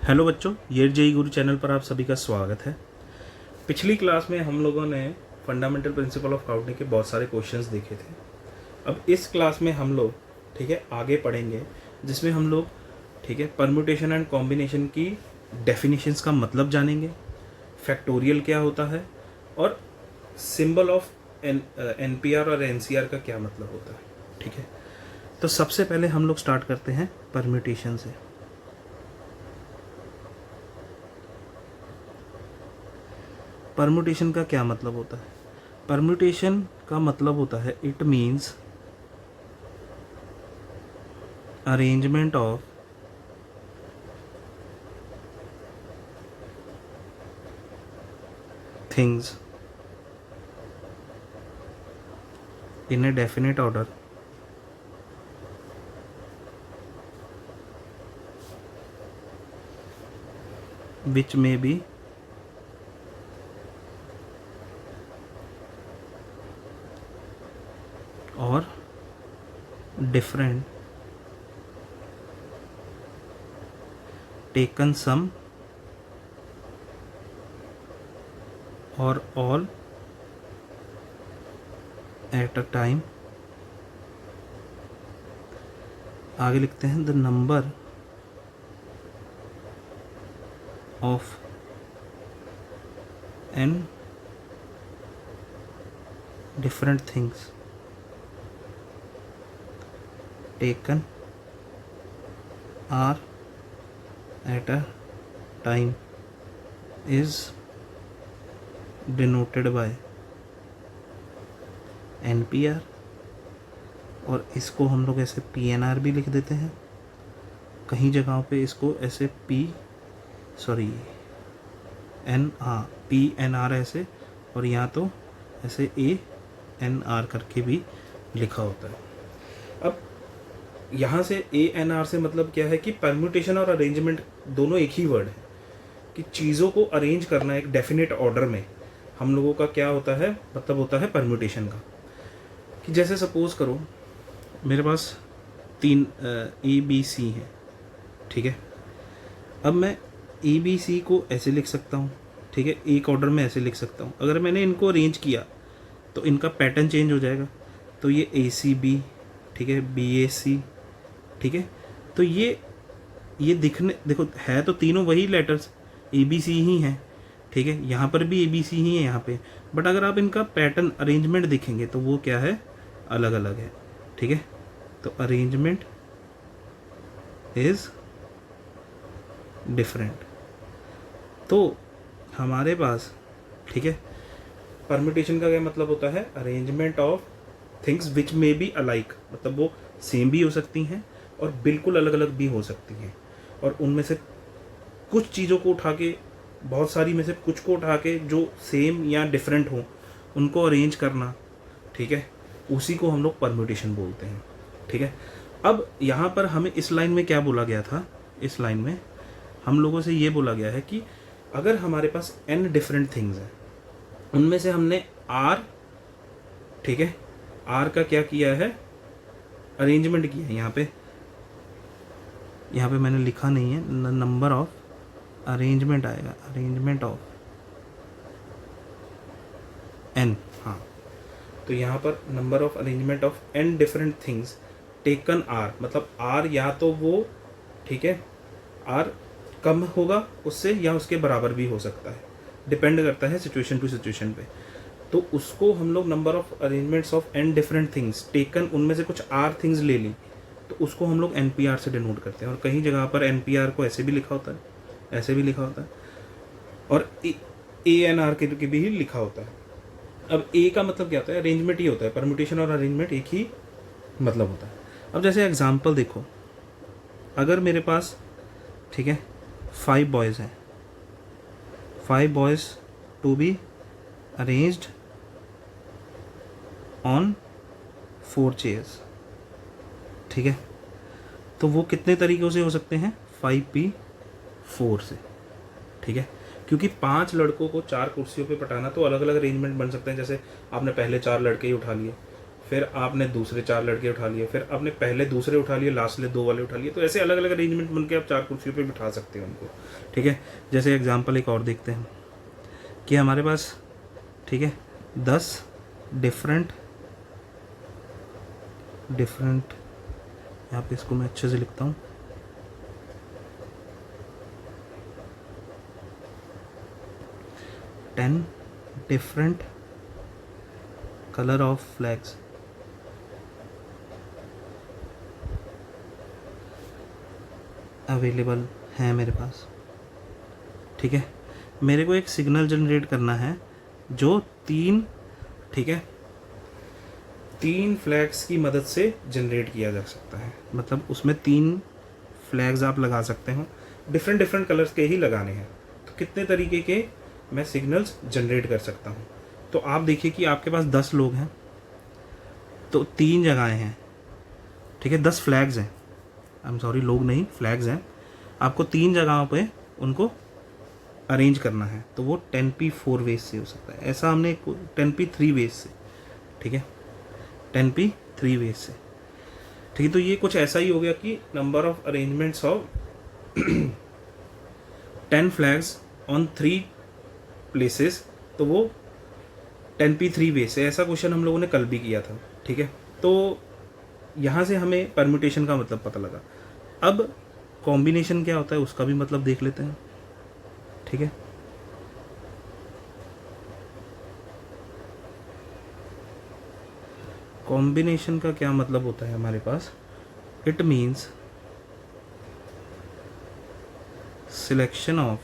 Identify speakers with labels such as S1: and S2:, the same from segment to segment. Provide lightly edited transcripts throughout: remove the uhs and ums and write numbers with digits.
S1: Hello बच्चों, ये JEE गुरु channel पर आप सभी का स्वागत है। पिछली क्लास में हम लोगों ने फंडामेंटल प्रिंसिपल ऑफ काउंटिंग के बहुत सारे क्वेश्चंस देखे थे। अब इस क्लास में हम लोग आगे पढ़ेंगे, जिसमें हम लोग परम्यूटेशन एंड कॉम्बिनेशन की डेफिनेशंस का मतलब जानेंगे, फैक्टोरियल क्या होता है और सिंबल ऑफ एनपीआर और एनसीआर का क्या मतलब होता है। ठीक है, तो सबसे पहले हम लोग स्टार्ट करते हैं परम्यूटेशन से। परम्यूटेशन का क्या मतलब होता है? परम्यूटेशन का मतलब होता है it means arrangement of things in a definite order which may be or different taken some or all at a time। आगे लिखते हैं the number of n different things taken are at a time is denoted by NPR, और इसको हम लोग ऐसे PNR भी लिख देते हैं। कहीं जगहों पे इसको ऐसे PNR ऐसे, और यहाँ तो ऐसे ANR करके भी लिखा होता है। अब यहाँ से ANR से मतलब क्या है कि परम्यूटेशन और अरेंजमेंट दोनों एक ही वर्ड है, कि चीज़ों को अरेंज करना एक डेफिनेट ऑर्डर में हम लोगों का क्या होता है, मतलब होता है परम्यूटेशन का। कि जैसे सपोज करो मेरे पास 3 ABC हैं, ठीक है। अब मैं ABC को ऐसे लिख सकता हूँ, ठीक है, एक ऑर्डर में ऐसे लिख सकता हूँ। अगर मैंने इनको अरेंज किया तो इनका पैटर्न चेंज हो जाएगा। तो ये ACB, ठीक है, BAC, ठीक है। तो ये देखो है तो तीनों वही लेटर्स ABC ही हैं, ठीक है। यहाँ पर भी ABC ही है यहाँ पे, बट अगर आप इनका पैटर्न अरेंजमेंट देखेंगे तो वो क्या है, अलग अलग है, ठीक है। तो अरेंजमेंट इज डिफरेंट। तो हमारे पास, ठीक है, परम्यूटेशन का क्या मतलब होता है, arrangement of things which may be alike, मतलब वो सेम भी हो सकती हैं और बिल्कुल अलग अलग भी हो सकती हैं। और उनमें से कुछ चीज़ों को उठा के, बहुत सारी में से कुछ को उठा के जो सेम या डिफरेंट हो उनको अरेंज करना, ठीक है, उसी को हम लोग परम्यूटेशन बोलते हैं, ठीक है। अब यहाँ पर हमें इस लाइन में क्या बोला गया था, इस लाइन में हम लोगों से ये बोला गया है कि अगर हमारे पास n डिफरेंट थिंग्स हैं, उनमें से हमने r, ठीक है, r का क्या किया है, अरेंजमेंट किया है। यहाँ पे मैंने लिखा नहीं है, नंबर ऑफ अरेंजमेंट आएगा, अरेंजमेंट ऑफ n, हाँ। तो यहाँ पर number of arrangement of n different things taken r, मतलब r या तो वो, ठीक है, r कम होगा उससे या उसके बराबर भी हो सकता है, डिपेंड करता है सिचुएशन टू सिचुएशन पे। तो उसको हम लोग number of arrangements of n different things taken, उनमें से कुछ r थिंग्स ले ली तो उसको हम लोग NPR से डिनोट करते हैं। और कहीं जगह पर NPR को ऐसे भी लिखा होता है, ऐसे भी लिखा होता है, और ANR के भी लिखा होता है। अब A का मतलब क्या होता है, अरेंजमेंट ही होता है। परम्यूटेशन और अरेंजमेंट एक ही मतलब होता है। अब जैसे एग्जांपल देखो, अगर मेरे पास, ठीक है, 5 बॉयज़ हैं, 5 boys to be arranged on 4 chairs, ठीक है। तो वो कितने तरीक़ों से हो सकते हैं, 5P4 से, ठीक है। क्योंकि 5 लड़कों को 4 कुर्सियों पे पटाना तो अलग अलग अरेंजमेंट बन सकते हैं। जैसे आपने पहले 4 लड़के ही उठा लिए, फिर आपने दूसरे 4 लड़के उठा लिए, फिर आपने पहले दूसरे उठा लिए, लास्ट ले 2 वाले उठा लिए। तो ऐसे अलग अलग अरेंजमेंट बन के आप 4 कुर्सियों पे बिठा सकते हो उनको, ठीक है। जैसे एग्जांपल एक और देखते हैं कि हमारे पास, ठीक है, 10 डिफरेंट यहाँ पे इसको मैं अच्छे से लिखता हूँ, 10 different colour of flags available हैं मेरे पास, ठीक है। मेरे को एक सिग्नल जनरेट करना है जो 3, ठीक है, 3 फ्लैग्स की मदद से जनरेट किया जा सकता है। मतलब उसमें 3 फ्लैग्स आप लगा सकते हो, डिफरेंट डिफरेंट कलर्स के ही लगाने हैं। तो कितने तरीके के मैं सिग्नल्स जनरेट कर सकता हूँ। तो आप देखिए कि आपके पास 10 लोग हैं, तो 3 जगहें हैं, ठीक है, 10 फ्लैग्स हैं, आई एम सॉरी, लोग नहीं, फ्लैग्स हैं। आपको 3 जगहों पे उनको अरेंज करना है, तो वो 10p4 वेज से हो सकता है। ऐसा हमने 10p3 वेज से, ठीक है, 10p3 वेज से, ठीक है। तो ये कुछ ऐसा ही हो गया कि number of arrangements of 10 flags on 3 places, तो वो 10p3 वेज से। ऐसा क्वेश्चन हम लोगों ने कल भी किया था, ठीक है। तो यहाँ से हमें परम्यूटेशन का मतलब पता लगा। अब कॉम्बिनेशन क्या होता है उसका भी मतलब देख लेते हैं, ठीक है। कॉम्बिनेशन का क्या मतलब होता है हमारे पास, it means selection of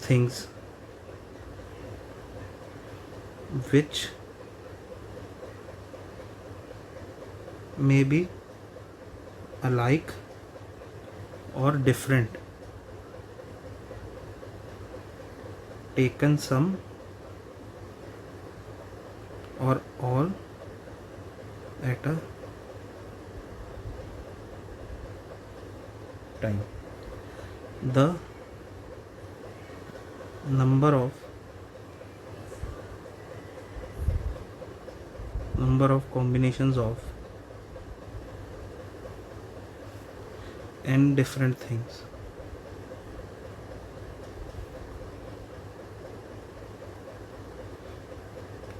S1: things which may be alike or different, taken some or all at a time. The number of combinations of n different things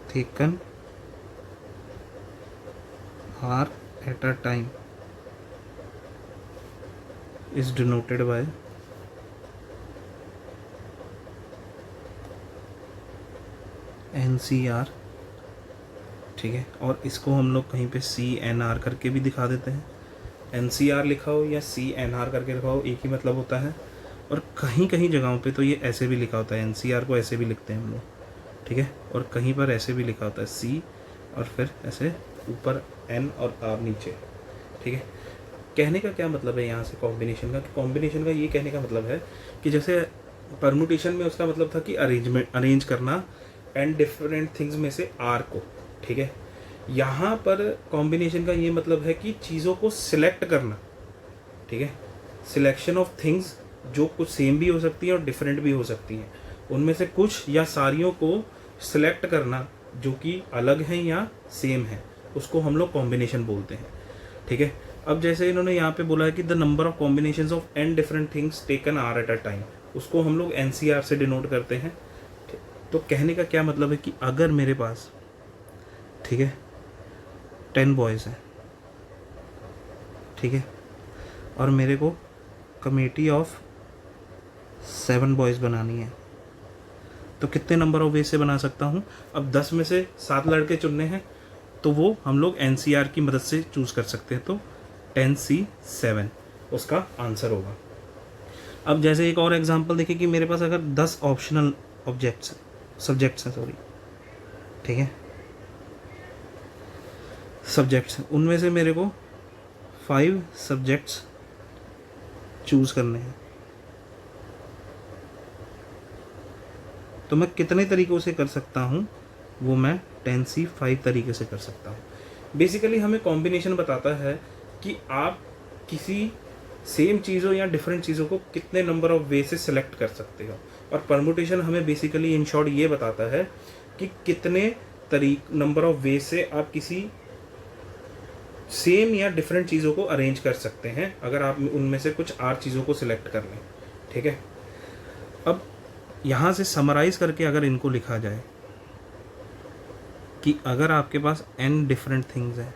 S1: taken are at a time is denoted by NCR, ठीक है। और इसको हम लोग कहीं पे CNR करके भी दिखा देते हैं। NCR लिखा हो या CNR करके लिखा हो, एक ही मतलब होता है। और कहीं कहीं जगहों पे तो ये ऐसे भी लिखा होता है, NCR को ऐसे भी लिखते हैं हम लोग, ठीक है। और कहीं पर ऐसे भी लिखा होता है C और फिर ऐसे ऊपर N और R नीचे, ठीक है। कहने का क्या मतलब है यहाँ से कॉम्बिनेशन का, कॉम्बिनेशन का ये कहने का मतलब है कि जैसे परम्यूटेशन में उसका मतलब था कि अरेंज करना एंड डिफरेंट थिंग्स में से R को, ठीक है। यहाँ पर कॉम्बिनेशन का ये मतलब है कि चीज़ों को सिलेक्ट करना, ठीक है। सिलेक्शन ऑफ थिंग्स जो कुछ सेम भी हो सकती हैं और डिफरेंट भी हो सकती हैं, उनमें से कुछ या सारियों को सिलेक्ट करना जो कि अलग हैं या सेम हैं, उसको हम लोग कॉम्बिनेशन बोलते हैं, ठीक है। अब जैसे इन्होंने यहाँ पे बोला है कि the number of combinations of n different things taken are at a time, उसको हम लोग NCR से डिनोट करते हैं। तो कहने का क्या मतलब है कि अगर मेरे पास, ठीक है, 10 बॉयज़ हैं, ठीक है, और मेरे को कमेटी ऑफ 7 बॉयज़ बनानी है, तो कितने नंबर ऑफ वे से बना सकता हूँ। अब 10 में से 7 लड़के चुनने हैं, तो वो हम लोग NCR की मदद से चूज़ कर सकते हैं। तो 10C7 उसका आंसर होगा। अब जैसे एक और एग्जांपल देखिए कि मेरे पास अगर 10 ऑप्शनल सब्जेक्ट्स हैं, सॉरी, ठीक है, सब्जेक्ट्स, उनमें से मेरे को 5 सब्जेक्ट्स चूज़ करने हैं, तो मैं कितने तरीक़ों से कर सकता हूँ, वो मैं 10C5 तरीके से कर सकता हूँ। बेसिकली हमें कॉम्बिनेशन बताता है कि आप किसी सेम चीज़ों या डिफरेंट चीज़ों को कितने नंबर ऑफ वे से सिलेक्ट कर सकते हो। और परम्यूटेशन हमें बेसिकली इन शॉर्ट ये बताता है कि कितने नंबर ऑफ वे से आप किसी सेम या डिफरेंट चीज़ों को अरेंज कर सकते हैं, अगर आप उनमें से कुछ 8 चीज़ों को सिलेक्ट कर लें। ठीक है, अब यहाँ से समराइज करके अगर इनको लिखा जाए कि अगर आपके पास n डिफरेंट थिंग्स हैं,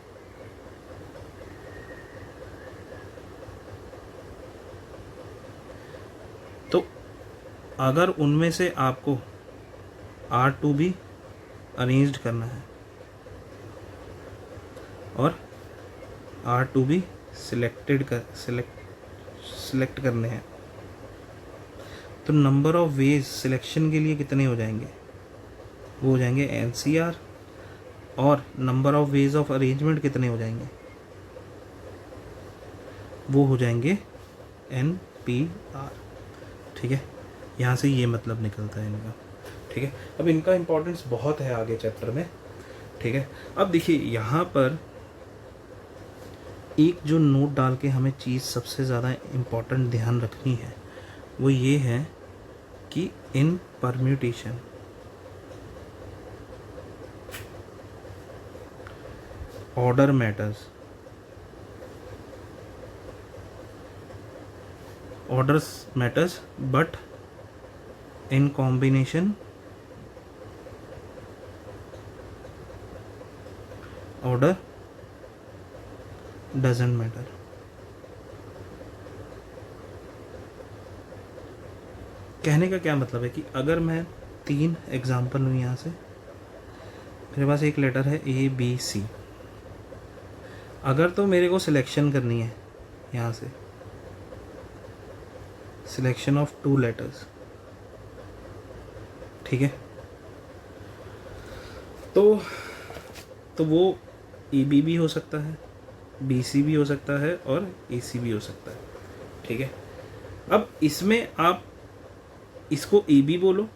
S1: तो अगर उनमें से आपको R2 भी अरेंज्ड करना है और R2 भी सिलेक्ट करने हैं, तो नंबर ऑफ वेज सिलेक्शन के लिए कितने हो जाएंगे? वो हो जाएंगे NCR, और number of ways of arrangement कितने हो जाएंगे? वो हो जाएंगे NPR। ठीक है, यहाँ से ये मतलब निकलता है इनका। ठीक है, अब इनका इम्पोर्टेंस बहुत है आगे चैप्टर में। ठीक है, अब देखिए यहाँ पर एक जो नोट डाल के हमें चीज़ सबसे ज़्यादा इम्पोर्टेंट ध्यान रखनी है वो ये है कि in permutation order matters. orders matters, but in combination order doesn't matter। कहने का क्या मतलब है कि अगर मैं 3 एग्जाम्पल लूँ, यहाँ से मेरे पास एक लेटर है ABC, अगर तो मेरे को सिलेक्शन करनी है यहाँ से सिलेक्शन ऑफ 2 लेटर्स, ठीक है, तो वो AB भी हो सकता है, BC भी हो सकता है और AC भी हो सकता है। ठीक है, अब इसमें आप इसको AB बोलो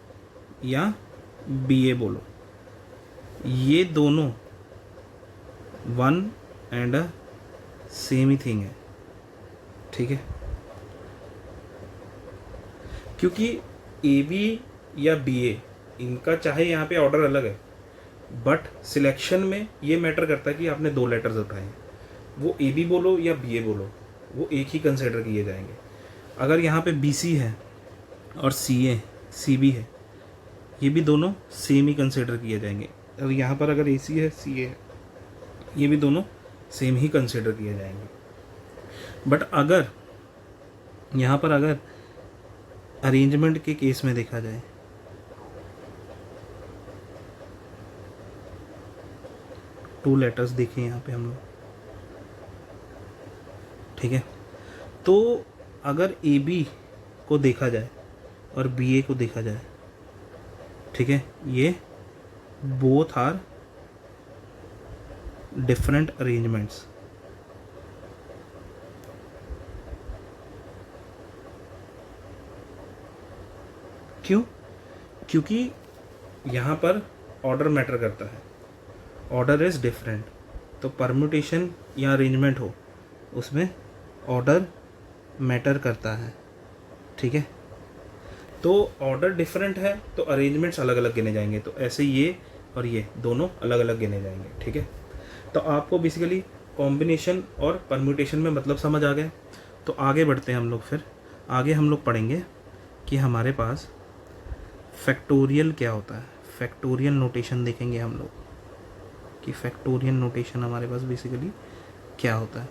S1: या BA बोलो, ये दोनों one and same he thing है। ठीक है, क्योंकि AB या BA इनका चाहे यहाँ पे ऑर्डर अलग है, बट सिलेक्शन में ये मैटर करता है कि आपने 2 लेटर्स उठाए हैं, वो AB बोलो या BA बोलो, वो एक ही कंसिडर किए जाएंगे। अगर यहाँ पे BC है और CB है, ये भी दोनों सेम ही कंसिडर किए जाएंगे। और यहाँ पर अगर AC है, CA है, ये भी दोनों सेम ही कंसिडर किए जाएंगे। बट अगर यहाँ पर अगर अरेंजमेंट के केस में देखा जाए, टू लेटर्स देखें यहाँ पे हम लोग, ठीक है, तो अगर AB को देखा जाए और BA को देखा जाए, ठीक है, ये बोथ आर डिफरेंट अरेंजमेंट्स। क्यों? क्योंकि यहाँ पर ऑर्डर मैटर करता है, ऑर्डर इज़ डिफरेंट, तो परम्यूटेशन या अरेंजमेंट हो उसमें ऑर्डर मैटर करता है। ठीक है, तो ऑर्डर डिफरेंट है तो अरेंजमेंट्स अलग अलग गिने जाएंगे, तो ऐसे ये और ये दोनों अलग अलग गिने जाएंगे। ठीक है, तो आपको बेसिकली कॉम्बिनेशन और परम्यूटेशन में मतलब समझ आ गया। तो आगे बढ़ते हैं हम लोग, फिर आगे हम लोग पढ़ेंगे कि हमारे पास फैक्टोरियल क्या होता है, फैक्टोरियल नोटेशन देखेंगे हम लोग कि फैक्टोरियल नोटेशन हमारे पास बेसिकली क्या होता है।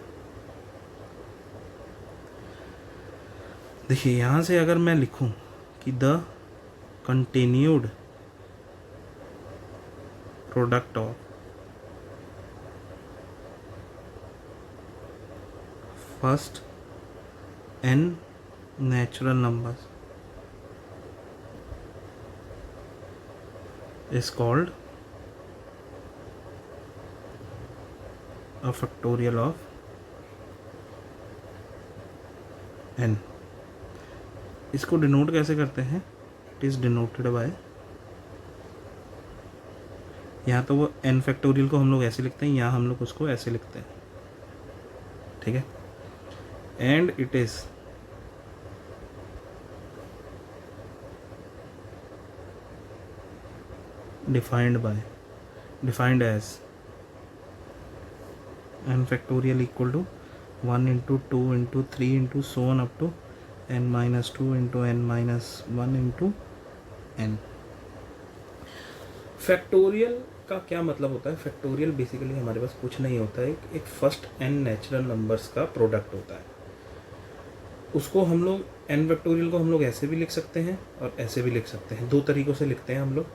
S1: देखिए यहाँ से अगर मैं लिखूं कि the continued product of first n natural numbers is called a factorial of n। इसको डिनोट कैसे करते हैं? इट इज़ डिनोटेड बाय, यहाँ तो वो n फैक्टोरियल को हम लोग ऐसे लिखते हैं, यहाँ हम लोग उसको ऐसे लिखते हैं। ठीक है, and it is defined by defined as n factorial equal to 1 into 2 into 3 into so on up to n-2 into n-1 into n। Factorial का क्या मतलब होता है? फैक्टोरियल बेसिकली हमारे पास कुछ नहीं होता है, एक फर्स्ट n नेचुरल नंबर्स का प्रोडक्ट होता है। उसको हम लोग n फैक्टोरियल को हम लोग ऐसे भी लिख सकते हैं और ऐसे भी लिख सकते हैं, दो तरीक़ों से लिखते हैं हम लोग।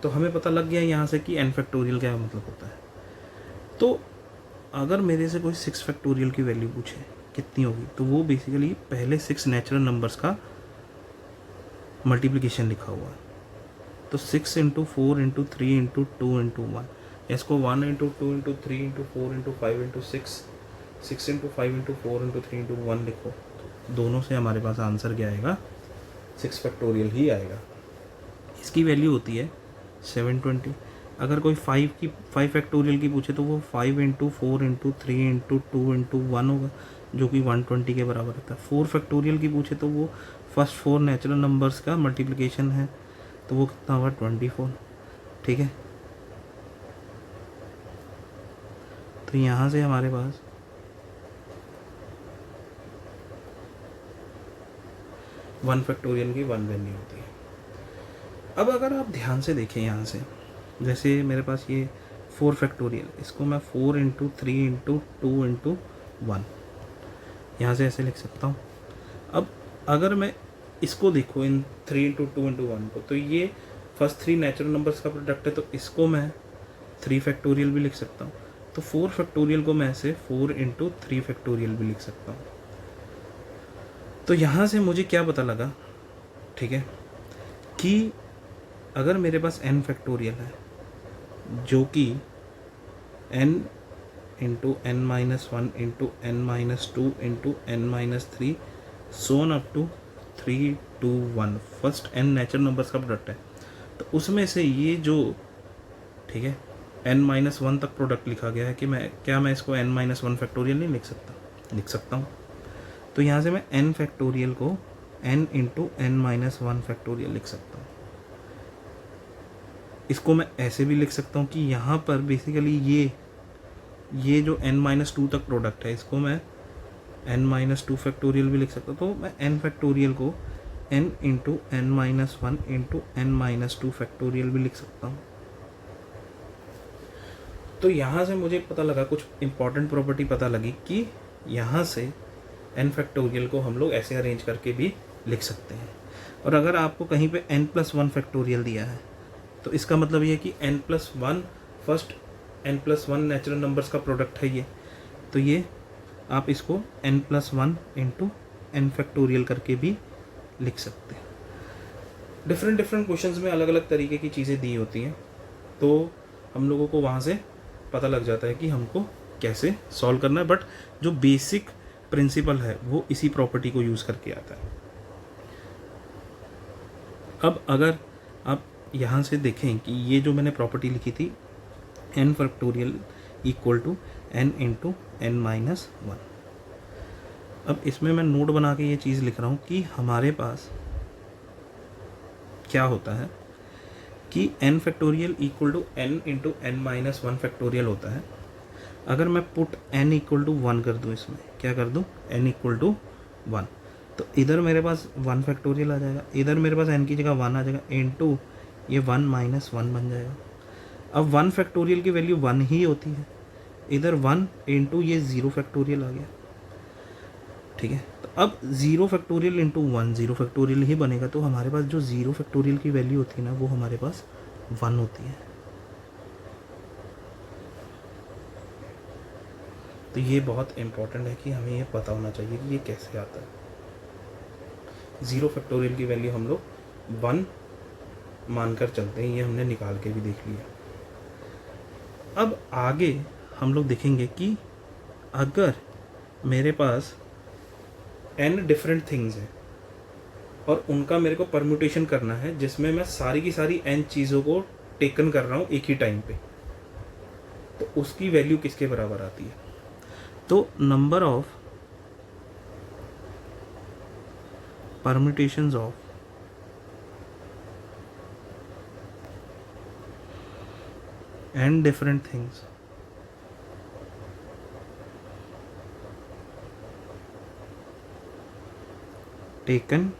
S1: तो हमें पता लग गया यहाँ से कि n फैक्टोरियल क्या मतलब होता है। तो अगर मेरे से कोई 6 फैक्टोरियल की वैल्यू पूछे कितनी होगी, तो वो बेसिकली पहले 6 नेचुरल नंबर्स का मल्टीप्लिकेशन लिखा हुआ है। तो 6 इंटू 4 इंटू 3 इंटू 2 इंटू 1, इसको 1 into 2 into 3 into 4 into 5 into 6 into 5 into 4 into 3 into 1 लिखो, तो दोनों से हमारे पास आंसर क्या आएगा? 6 फैक्टोरियल ही आएगा। इसकी वैल्यू होती है 720। अगर कोई 5 फैक्टोरियल की पूछे तो वो 5 इंटू 4 इंटू 3 इंटू 2 इंटू 1 होगा, जो कि 120 के बराबर होता है। 4 फैक्टोरियल की पूछे तो वो फर्स्ट 4 नेचुरल नंबर्स का मल्टीप्लिकेशन है, तो वो कितना होगा? 24। ठीक है, तो यहाँ से हमारे पास वन फैक्टोरियल की 1 वैल्यू होती है। अब अगर आप ध्यान से देखें यहाँ से, जैसे मेरे पास ये 4 फैक्टोरियल, इसको मैं 4 इंटू 3 इंटू 2 इंटू 1 यहाँ से ऐसे लिख सकता हूँ। अब अगर मैं इसको देखो इन 3 इंटू 2 इंटू 1 को, तो ये फर्स्ट 3 नेचुरल नंबर्स का प्रोडक्ट है, तो इसको मैं 3 फैक्टोरियल भी लिख सकता हूँ। तो 4 फैक्टोरियल को मैं ऐसे 4 इंटू 3 फैक्टोरियल भी लिख सकता हूँ। तो यहाँ से मुझे क्या पता लगा, ठीक है, कि अगर मेरे पास n फैक्टोरियल है जो कि n into n-1 into n-2 into n-3 so on up to 3 2 1 first n natural numbers का प्रोडक्ट है, तो उसमें से ये जो, ठीक है, n-1 तक प्रोडक्ट लिखा गया है कि मैं इसको n-1 फैक्टोरियल नहीं लिख सकता? लिख सकता हूँ। तो यहाँ से मैं n फैक्टोरियल को n इंटू n-1 फैक्टोरियल लिख सकता हूँ। इसको मैं ऐसे भी लिख सकता हूँ कि यहाँ पर बेसिकली ये जो n-2 तक प्रोडक्ट है, इसको मैं n-2 फैक्टोरियल भी लिख सकता हूँ। तो मैं n फैक्टोरियल को n into n-1 into n-2 factorial भी लिख सकता हूँ। तो यहाँ से मुझे पता लगा, कुछ इंपॉर्टेंट प्रॉपर्टी पता लगी कि यहाँ से n फैक्टोरियल को हम लोग ऐसे अरेंज करके भी लिख सकते हैं। और अगर आपको कहीं पे n+1 फैक्टोरियल दिया है, तो इसका मतलब ये है कि n+1 first n+1 natural numbers का प्रोडक्ट है ये, तो ये आप इसको n+1 इंटू n फैक्टोरियल करके भी लिख सकते हैं। डिफरेंट क्वेश्चंस में अलग अलग तरीके की चीज़ें दी होती हैं, तो हम लोगों को वहाँ से पता लग जाता है कि हमको कैसे सॉल्व करना है। बट जो बेसिक प्रिंसिपल है वो इसी प्रॉपर्टी को यूज़ करके आता है। अब अगर आप यहाँ से देखें कि ये जो मैंने प्रॉपर्टी लिखी थी n factorial equal to n into n-1, अब इसमें मैं नोट बना के ये चीज़ लिख रहा हूँ कि हमारे पास क्या होता है कि n factorial equal to n into n-1 factorial होता है। अगर मैं पुट n इक्वल टू 1 कर दूँ, इसमें क्या कर दूँ, n इक्वल टू 1, तो इधर मेरे पास 1 फैक्टोरियल आ जाएगा, इधर मेरे पास n की जगह 1 आ जाएगा, इंटू ये 1 माइनस 1 बन जाएगा। अब 1 फैक्टोरियल की वैल्यू 1 ही होती है, इधर 1 इंटू ये 0 फैक्टोरियल आ गया। ठीक है, तो अब 0 फैक्टोरियल इंटू 1 0 फैक्टोरियल ही बनेगा, तो हमारे पास जो 0 फैक्टोरियल की वैल्यू होती है ना, वो हमारे पास 1 होती है। तो ये बहुत इम्पोर्टेंट है कि हमें ये पता होना चाहिए कि ये कैसे आता है। 0 फैक्टोरियल की वैल्यू हम लोग 1 मानकर चलते हैं, ये हमने निकाल के भी देख लिया। अब आगे हम लोग देखेंगे कि अगर मेरे पास n डिफरेंट थिंग्स हैं और उनका मेरे को परम्यूटेशन करना है, जिसमें मैं सारी की सारी n चीज़ों को टेकन कर रहा हूँ एक ही टाइम पे, तो उसकी वैल्यू किसके बराबर आती है? तो number of permutations of n different things taken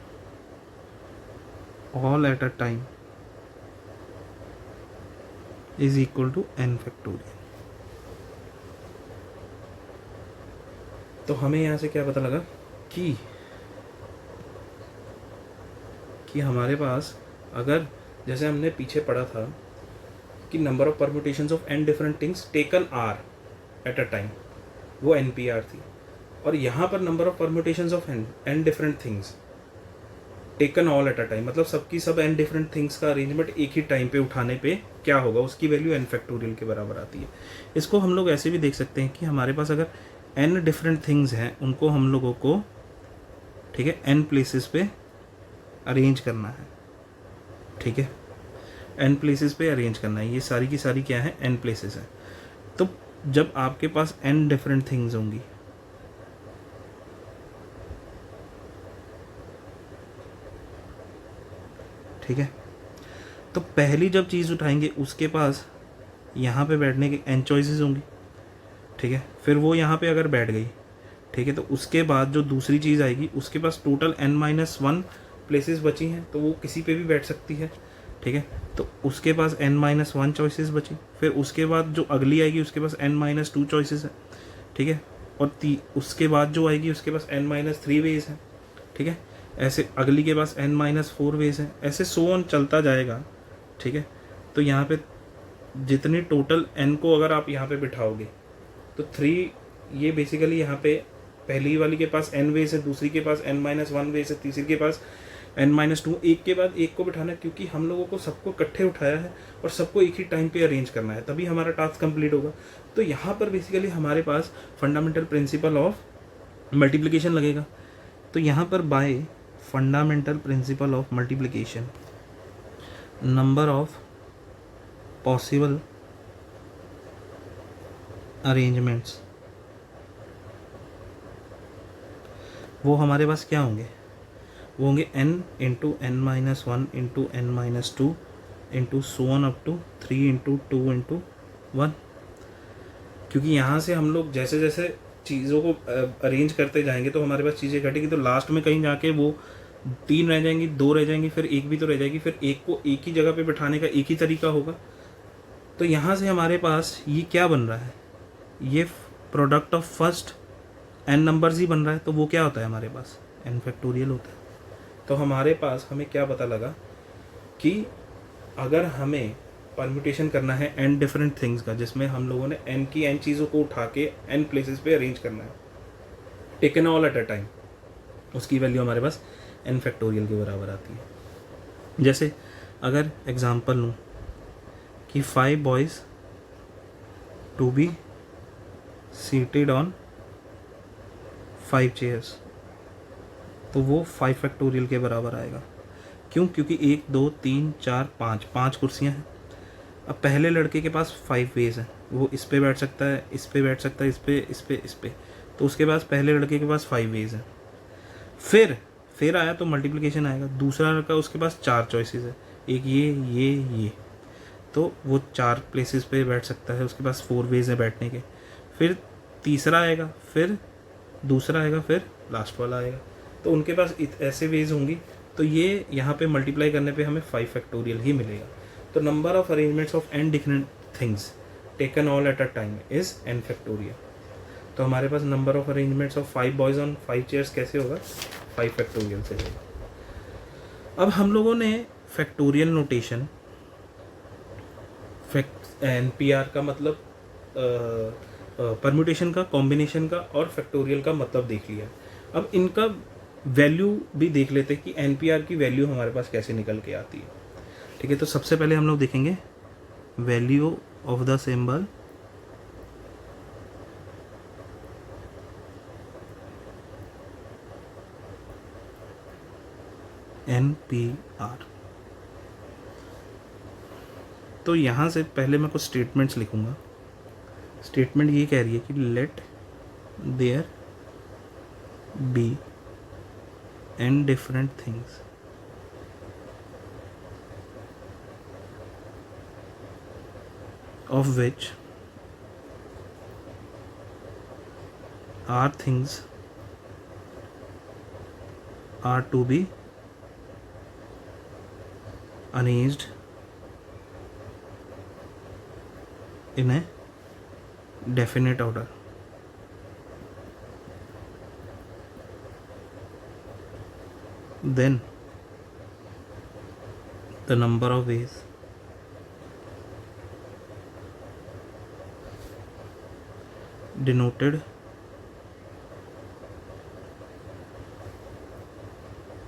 S1: all at a time is equal to n factorial. तो हमें यहाँ से क्या पता लगा कि हमारे पास, अगर जैसे हमने पीछे पढ़ा था कि number of permutations of n different things taken are at a time, वो NPR थी, और यहाँ पर number of permutations of n different things taken all at a time, मतलब सबकी सब n डिफरेंट थिंग्स का अरेंजमेंट एक ही टाइम पे उठाने पे क्या होगा, उसकी वैल्यू n फैक्टोरियल के बराबर आती है। इसको हम लोग ऐसे भी देख सकते हैं कि हमारे पास अगर n डिफरेंट थिंग्स हैं, उनको हम लोगों को, ठीक है, n प्लेसेस पे अरेंज करना है, ठीक है, n प्लेसेस पे अरेंज करना है। ये सारी की सारी क्या है, n प्लेसेस हैं। तो जब आपके पास n डिफरेंट थिंग्स होंगी, ठीक है, तो पहली जब चीज़ उठाएंगे उसके पास यहाँ पे बैठने के n चॉइसेस होंगी, ठीक है, फिर वो यहाँ पे अगर बैठ गई, ठीक है, तो उसके बाद जो दूसरी चीज़ आएगी उसके पास टोटल n-1 प्लेसेस बची हैं, तो वो किसी पे भी बैठ सकती है, ठीक है, तो उसके पास n-1 चॉइसेस बची। फिर उसके बाद जो अगली आएगी उसके पास n-2 चॉइसेस है, ठीक है, और उसके बाद जो आएगी उसके पास n-3 वेज है, ठीक है, ऐसे अगली के पास n-4 वेज है, ऐसे सो ऑन चलता जाएगा, ठीक है। तो यहाँ पे जितनी टोटल n को अगर आप यहाँ पे बिठाओगे तो 3, ये बेसिकली यहाँ पे पहली वाली के पास n वेज है, दूसरी के पास n-1 वेज है, तीसरी के पास n-2, एक के बाद एक को बिठाना है, क्योंकि हम लोगों को सबको इकट्ठे उठाया है और सबको एक ही टाइम पे अरेंज करना है, तभी हमारा टास्क कंप्लीट होगा। तो यहाँ पर बेसिकली हमारे पास फंडामेंटल प्रिंसिपल ऑफ मल्टीप्लिकेशन लगेगा। तो यहाँ पर by fundamental principle of multiplication, number of possible arrangements, वो हमारे पास क्या होंगे, वो होंगे n into n-1 into n-2 into so on up to 3 into 2 into 1। क्योंकि यहाँ से हम लोग जैसे जैसे चीज़ों को अरेंज करते जाएंगे तो हमारे पास चीज़ें घटेगी, तो लास्ट में कहीं जाके वो 3 रह जाएंगी, 2 रह जाएंगी, फिर एक भी तो रह जाएगी, फिर एक को एक ही जगह पे बिठाने का एक ही तरीका होगा। तो यहाँ से हमारे पास ये क्या बन रहा है, ये product of first n numbers ही बन रहा है, तो वो क्या होता है हमारे पास, n फैक्टोरियल होता है। तो हमारे पास हमें क्या पता लगा कि अगर हमें परम्यूटेशन करना है n डिफरेंट थिंग्स का, जिसमें हम लोगों ने n की n चीज़ों को उठा के n प्लेसेस पे अरेंज करना है, taken all at a time, उसकी वैल्यू हमारे पास n फैक्टोरियल के बराबर आती है। जैसे अगर एग्जांपल लूँ कि 5 boys to be seated on 5 chairs, तो वो 5 फैक्टोरियल के बराबर आएगा। क्यों? क्योंकि 1 2 3 4 5 कुर्सियाँ हैं। अब पहले लड़के के पास 5 वेज हैं, वो इस पे बैठ सकता है, इस पे बैठ सकता है, इस पे, इस पे, इस पे, तो उसके पास पहले लड़के के पास 5 वेज हैं। फिर आया तो मल्टीप्लिकेशन आएगा, दूसरा लड़का उसके पास 4 चॉइसेस है, एक ये, तो वो 4 प्लेसेस पे बैठ सकता है, उसके पास 4 वेज है बैठने के। फिर तीसरा आएगा, फिर दूसरा आएगा, फिर लास्ट वाला आएगा, तो उनके पास ऐसे वेज होंगी। तो ये यहाँ पे मल्टीप्लाई करने पे हमें 5 फैक्टोरियल ही मिलेगा। तो number of arrangements of n different things taken all at a time is n factorial. तो हमारे पास number of arrangements of 5 boys on 5 chairs कैसे होगा, 5 फैक्टोरियल से होगा। अब हम लोगों ने फैक्टोरियल नोटेशन, NPR का मतलब परम्यूटेशन का, कॉम्बिनेशन का और फैक्टोरियल का मतलब देख लिया। अब इनका वैल्यू भी देख लेते हैं कि NPR की वैल्यू हमारे पास कैसे निकल के आती है। ठीक है, तो सबसे पहले हम लोग देखेंगे value of the symbol NPR। तो यहाँ से पहले मैं कुछ स्टेटमेंट्स लिखूँगा। स्टेटमेंट ये कह रही है कि let there be n different things of which are things are to be arranged in a definite order. Then the number of ways denoted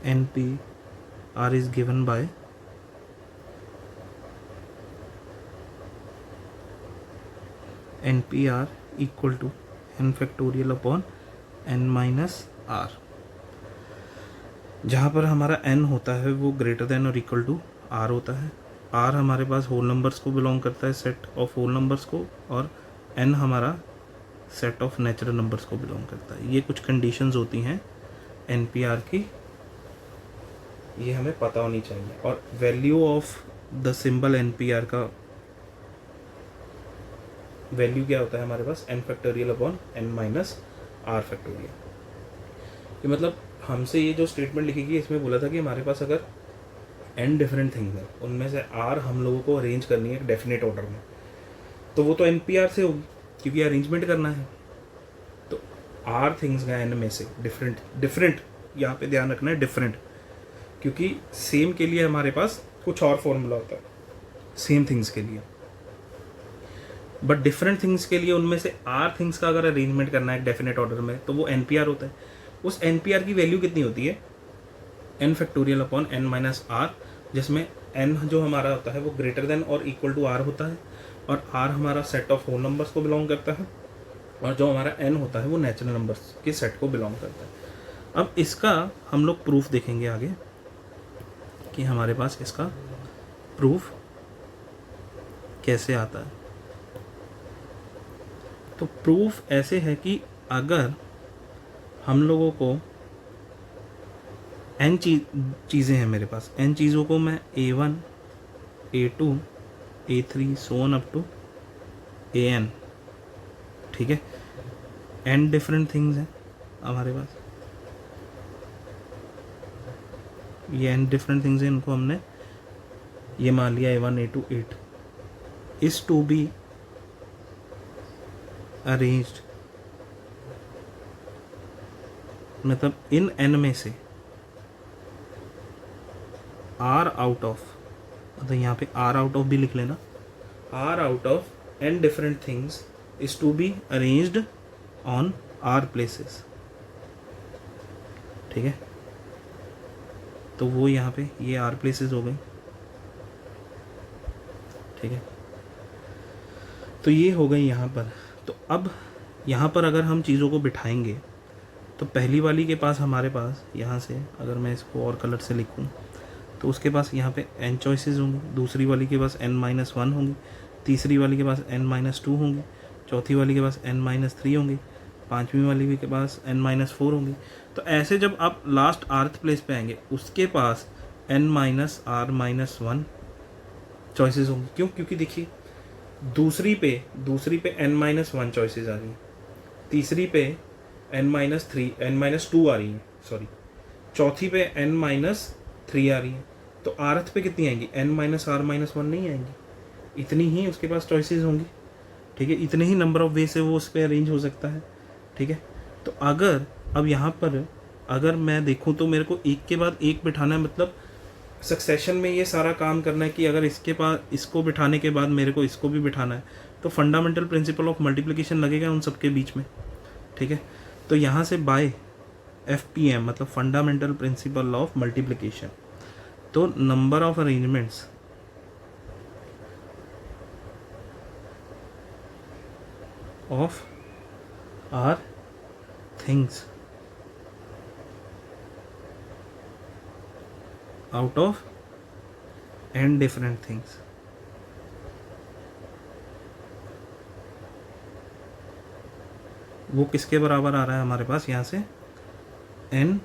S1: NPR is given by NPR equal to n factorial upon n minus r. जहाँ पर हमारा n होता है वो greater then और equal to r होता है. r हमारे पास होल नंबर्स को बिलोंग करता है, सेट ऑफ होल नंबर्स को, और n हमारा सेट ऑफ नेचुरल नंबर्स को बिलोंग करता है. ये कुछ कंडीशंस होती हैं NPR की, ये हमें पता होनी चाहिए. और value of the symbol NPR का वैल्यू क्या होता है हमारे पास, n factorial upon n minus r factorial. ये मतलब हमसे ये जो स्टेटमेंट लिखी गई इसमें बोला था कि हमारे पास अगर n डिफरेंट थिंग्स हैं, उनमें से r हम लोगों को अरेंज करनी है एक डेफिनेट ऑर्डर में, तो वो तो NPR से होगी क्योंकि अरेंजमेंट करना है. तो r थिंग्स का n में से डिफरेंट यहाँ पे ध्यान रखना है, डिफरेंट, क्योंकि सेम के लिए हमारे पास कुछ और फॉर्मूला होता है सेम थिंग्स के लिए, बट डिफरेंट थिंग्स के लिए उनमें से r थिंग्स का अगर अरेंजमेंट करना है एक डेफिनेट ऑर्डर में तो वो NPR होता है. उस NPR की वैल्यू कितनी होती है, n factorial upon n minus r, जिसमें n जो हमारा होता है वो ग्रेटर देन और इक्वल टू r होता है, और r हमारा सेट ऑफ होल नंबर्स को बिलोंग करता है, और जो हमारा n होता है वो नेचुरल नंबर्स के सेट को बिलोंग करता है. अब इसका हम लोग प्रूफ देखेंगे आगे कि हमारे पास इसका प्रूफ कैसे आता है. तो प्रूफ ऐसे है कि अगर हम लोगों को n चीज़ें हैं मेरे पास, n चीज़ों को मैं A1 A2 A3 so on up to AN, ठीक है, n डिफरेंट थिंग्स हैं हमारे पास, ये n डिफरेंट थिंग्स हैं, इनको हमने ये मान लिया A1 A2 8 is to be arranged, मतलब इन n में से r आउट ऑफ, मतलब यहाँ पे r आउट ऑफ भी लिख लेना, r out of n different things is to be arranged on r places, ठीक है. तो वो यहाँ पे ये r प्लेसेस हो गई, ठीक है. तो ये हो गई यहाँ पर. तो अब यहाँ पर अगर हम चीज़ों को बिठाएंगे तो पहली वाली के पास हमारे पास यहाँ से अगर मैं इसको और कलर से लिखूँ तो उसके पास यहाँ पे n चॉइसेस होंगी, दूसरी वाली के पास n-1 होंगी, तीसरी वाली के पास n-2 होंगी, चौथी वाली के पास n-3 होंगी, पांचवी वाली के पास n-4 होंगी. तो ऐसे जब आप लास्ट आर्थ प्लेस पे आएंगे उसके पास n-r-1 चॉइसेस होंगी. क्यों? क्योंकि देखिए दूसरी पे n-1 चॉइसेस आ रही हैं, तीसरी पे n-2 आ रही हैं, सॉरी, चौथी पे n-3 आ रही हैं. तो आरथ पे कितनी आएंगी, n-r-1 नहीं आएंगी, इतनी ही उसके पास चॉइसेस होंगी, ठीक है. इतने ही नंबर ऑफ वे से वो उस पर अरेंज हो सकता है, ठीक है. तो अगर अब यहाँ पर अगर मैं देखूँ तो मेरे को एक के बाद एक बिठाना है, मतलब सक्सेशन में ये सारा काम करना है कि अगर इसके पास इसको बिठाने के बाद मेरे को इसको भी बिठाना है, तो फंडामेंटल प्रिंसिपल ऑफ मल्टीप्लिकेशन लगेगा उन सबके बीच में, ठीक है. तो यहाँ से बाय FPM मतलब फंडामेंटल प्रिंसिपल ऑफ मल्टीप्लिकेशन, तो number of arrangements of r things out of n different things, वो किसके बराबर आ रहा है हमारे पास, यहाँ से n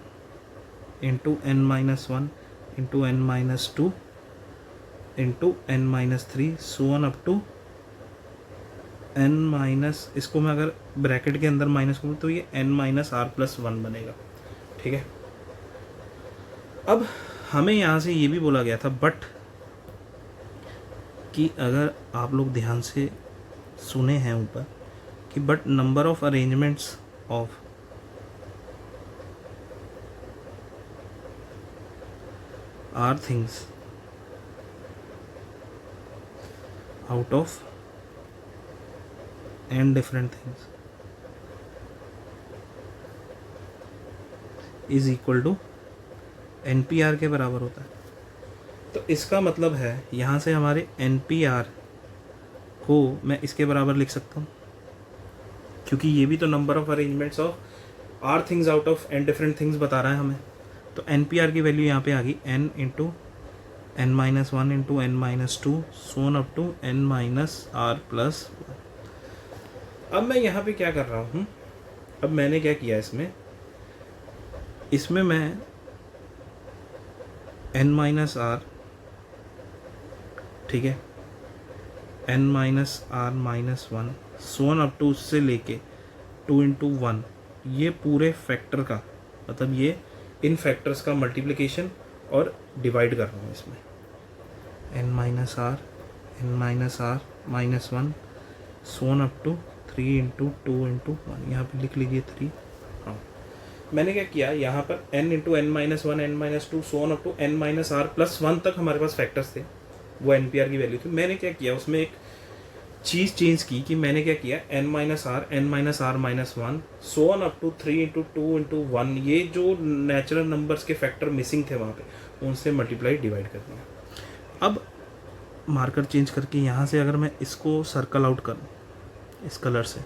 S1: into n-1 into n-2 into n-3 so on up to n minus, इसको मैं अगर ब्रैकेट के अंदर माइनस करूँ तो ये n minus r plus one बनेगा, ठीक है। अब हमें यहाँ से ये भी बोला गया था बट कि अगर आप लोग ध्यान से सुने हैं ऊपर कि but number of arrangements of r things out of n different things is equal to NPR के बराबर होता है। तो इसका मतलब है यहाँ से हमारे NPR को मैं इसके बराबर लिख सकता हूँ, क्योंकि ये भी तो number of arrangements of r things out of n different things बता रहा है हमें। तो NPR की वैल्यू यहाँ पे आ गई n into n minus one into n minus two so on up to n minus r plus. अब मैं यहाँ पे क्या कर रहा हूँ, अब मैंने क्या किया इसमें मैं n माइनस आर, ठीक है, n minus r minus one so on up to उससे लेके 2 इंटू वन, ये पूरे फैक्टर का मतलब ये इन फैक्टर्स का मल्टीप्लिकेशन और डिवाइड कर रहा हूँ इसमें n minus r minus one so on up to 3 into two into one, यहाँ पर लिख लीजिए 3। हाँ, मैंने क्या किया यहाँ पर n into n minus one n minus two so on up to n minus r plus one तक हमारे पास फैक्टर्स थे, वो NPR की वैल्यू थी। मैंने क्या किया उसमें एक चीज़ चेंज की कि मैंने क्या किया n minus r minus one so on up to 3 into two into one, ये जो नेचुरल नंबर्स के फैक्टर मिसिंग थे वहाँ पे उनसे मल्टीप्लाई डिवाइड कर दिया। अब मार्कर चेंज करके यहाँ से अगर मैं इसको सर्कल आउट करूँ इस कलर से,